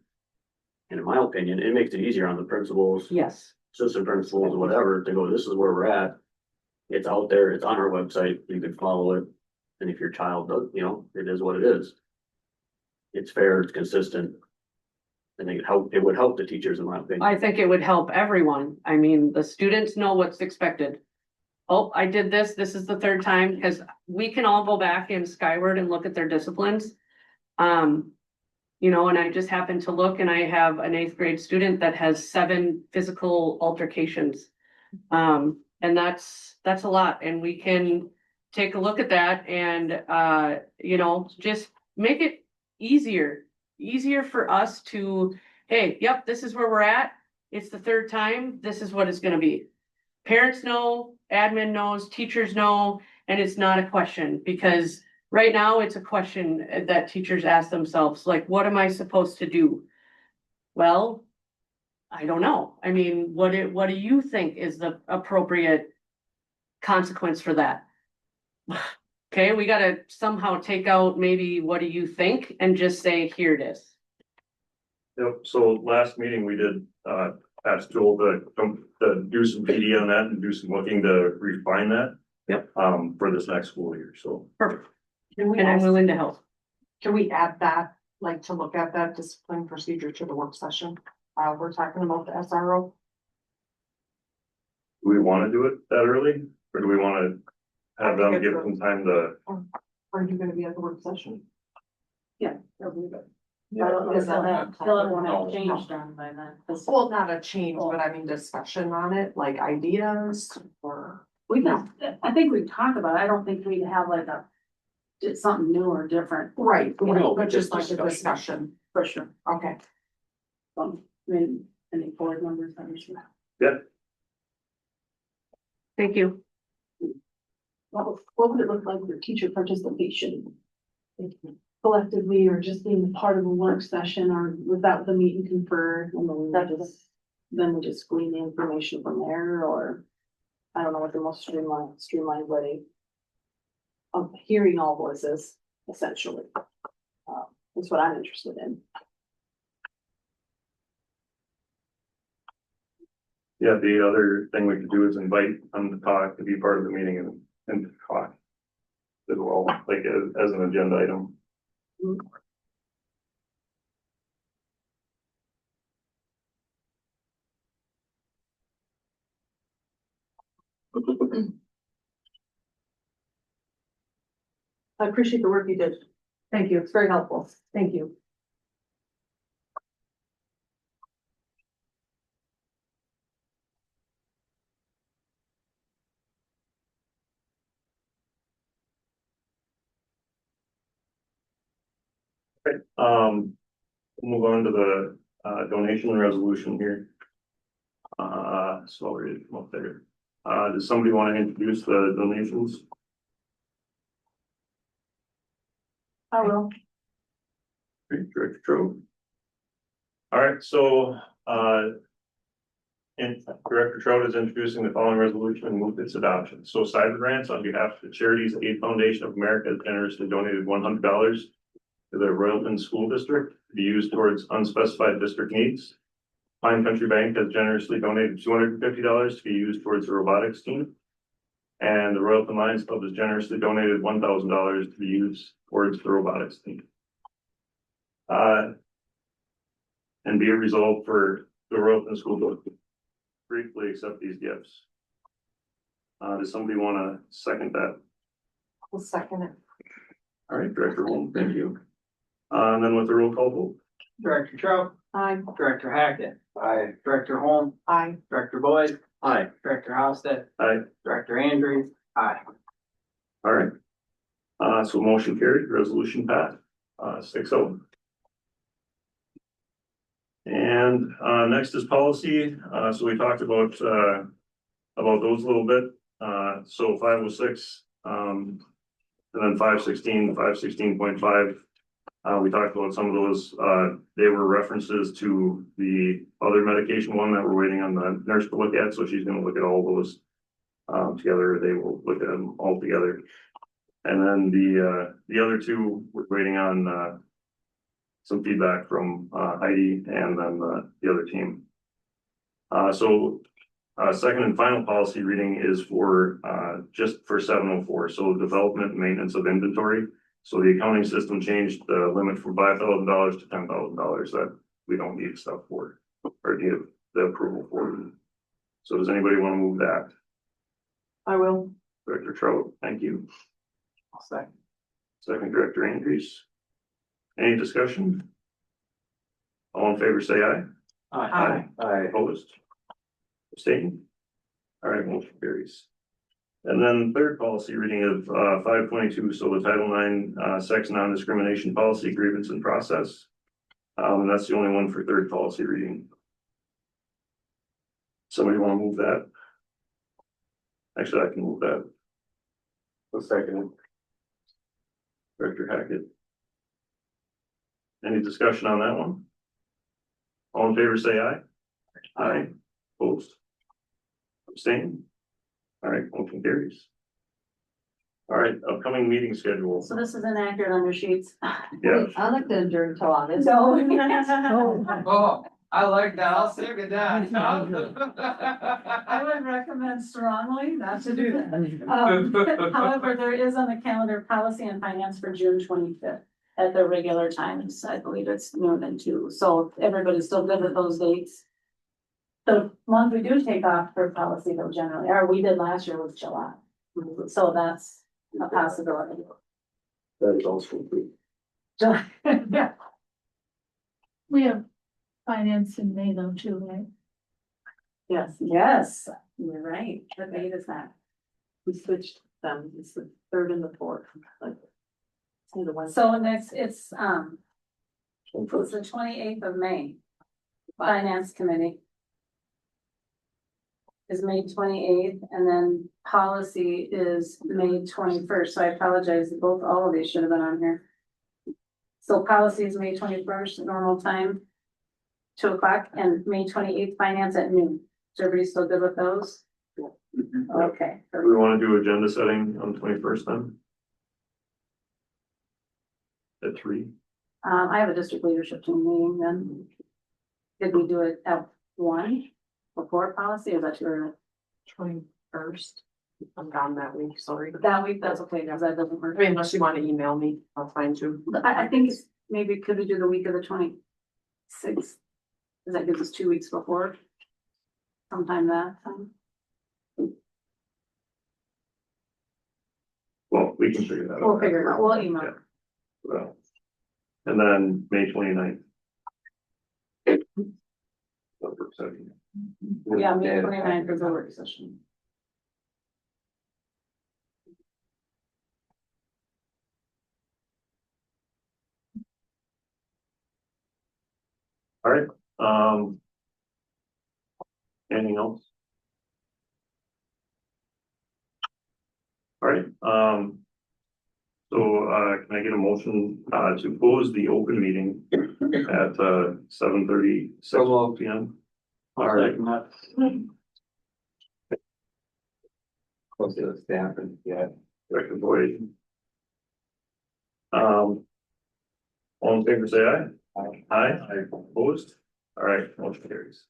C: And in my opinion, it makes it easier on the principals,
L: Yes.
C: assistant principals, whatever, to go, this is where we're at. It's out there, it's on our website, you can follow it, and if your child does, you know, it is what it is. It's fair, it's consistent. I think it would help the teachers, in my opinion.
L: I think it would help everyone. I mean, the students know what's expected. Oh, I did this. This is the third time, because we can all go back in Skyward and look at their disciplines. You know, and I just happened to look and I have an 8th grade student that has 7 physical altercations. And that's a lot, and we can take a look at that and, you know, just make it easier for us to, hey, yep, this is where we're at. It's the third time. This is what it's gonna be. Parents know, admin knows, teachers know, and it's not a question, because right now it's a question that teachers ask themselves, like, what am I supposed to do? Well, I don't know. I mean, what do you think is the appropriate consequence for that? Okay, we gotta somehow take out maybe what do you think and just say, here it is.
A: Yep, so last meeting we did, ask Joel to do some PD on that and do some looking to refine that.
L: Yep.
A: For this next school year, so.
L: Perfect.
I: Can we
L: And I'm
I: also,
L: willing to help.
I: can we add that, like to look at that discipline procedure to the work session? We're talking about the SRO.
A: Do we wanna do it that early, or do we wanna have them give some time to?
I: Are you gonna be at the work session?
B: Yeah. They'll
I: Is
B: have
I: that-
B: won't have change done by then. 'Cause
I: Well, not a change, but I mean discussion on it, like ideas or.
B: we can, I think we talked about it. I don't think we'd have like did something new or different.
I: Right,
C: No,
I: but just like a
C: discussion.
I: discussion,
B: For sure.
I: okay.
B: I mean, any board members, I'm sure.
L: Thank you.
J: What would it look like for teacher participation? Collectively, or just being part of a work session, or without the meet and confer, and then we just glean the information from there, or I don't know what the most streamlined way of hearing all voices, essentially. That's what I'm interested in.
A: Yeah, the other thing we could do is invite them to talk, to be part of the meeting and to talk as well, like as an agenda item.
J: I appreciate the work you did.
I: Thank you.
J: It's very helpful. Thank you.
A: We'll move on to the donation resolution here. So I'll read it from up there. Does somebody want to introduce the donations?
J: I will.
A: Great, Director Trove. All right, so, and Director Trout is introducing the following resolution and move its adoption. So Cyber Grants, on behalf of the Charities Aid Foundation of America, has generously donated $100 to the Royalton School District to be used towards unspecified district needs. Pine Country Bank has generously donated $250 to be used towards the robotics team. And the Royalton Lions Club has generously donated $1,000 to be used towards the robotics team. And be it resolved for the Royalton School Board to briefly accept these gifts. Does somebody want to second that?
I: I'll second it.
A: All right, Director Holm, thank you. And then with the roll call vote.
M: Director Trout,
I: Aye.
M: Director Hackett,
C: Aye.
M: Director Holm,
I: Aye.
M: Director Boyd,
C: Aye.
M: Director Hofstad,
A: Aye.
M: Director Andrews, aye.
A: All right. So motion carried, resolution passed, 6-0. And, next is policy. So we talked about those a little bit. So 506, and then 516, 516.5. We talked about some of those, they were references to the other medication one that we're waiting on the nurse to look at, so she's gonna look at all those. Together, they will look at them all together. And then the other two, we're waiting on, some feedback from, Heidi and then the other team. So, second and final policy reading is for, just for 704, so development and maintenance of inventory. So the accounting system changed the limit from $5,000 to $10,000 that we don't need stuff for, or need the approval for. So does anybody want to move that?
J: I will.
A: Director Trout, thank you.
M: Second.
A: Second, Director Andrews. Any discussion? All in favor, say aye.
M: Aye.
C: Aye.
A: Opposed? Abstained? All right, motion carries. And then third policy reading of 522, so the Title IX sex non-discrimination policy grievance and process. And that's the only one for third policy reading. Somebody want to move that? Actually, I can move that.
C: A second.
A: Director Hackett. Any discussion on that one? All in favor, say aye. Aye. Opposed? Abstained? All right, motion carries. All right, upcoming meeting schedule.
B: So this is inaccurate on your sheets.
A: Yeah,
J: I like to adjourn until August.
B: No.
M: Oh, I like that, I'll second that.
B: I would recommend strongly not to do that. However, there is on the calendar policy and finance for June 25th at the regular times. I believe it's noon and 2. So if everybody's still good with those dates. The month we do take off for policy though generally, or we did last year was July. So that's a possibility.
C: That is also true.
B: July, yeah.
H: We have finance in May though too, right?
B: Yes, yes, you're right. What date is that?
J: We switched them. It's the third and the fourth. Like, it's the one.
B: So next, it's the 28th of May. Finance Committee is May 28th, and then policy is May 21st, so I apologize, all of these should have been on here. So policy is May 21st, normal time, 2 o'clock, and May 28th, finance at noon. Is everybody still good with those? Okay.
A: we want to do agenda setting on the 21st then? At 3?
B: I have a district leadership team meeting then. Did we do it at 1 before policy, or is that too early?
I: 21st. I'm gone that week, sorry.
B: That week, that's okay, because that doesn't
I: I
B: work.
I: mean, unless you wanna email me, I'll find you.
B: I think it's, maybe could we do the week of the 26th? Cause that gives us 2 weeks before. Sometime that time.
A: Well, we can figure that out.
B: We'll figure it out. We'll email.
A: Yeah. Well, and then May 29th.
B: Yeah, May 29th is the work session.
A: All right, anything else? All right, can I get a motion, to close the open meeting at, 7:36 p.m.? All right. Close to the staff and, yeah, Director Boyd. All in favor, say aye. Aye. Aye, opposed? All right, motion carries.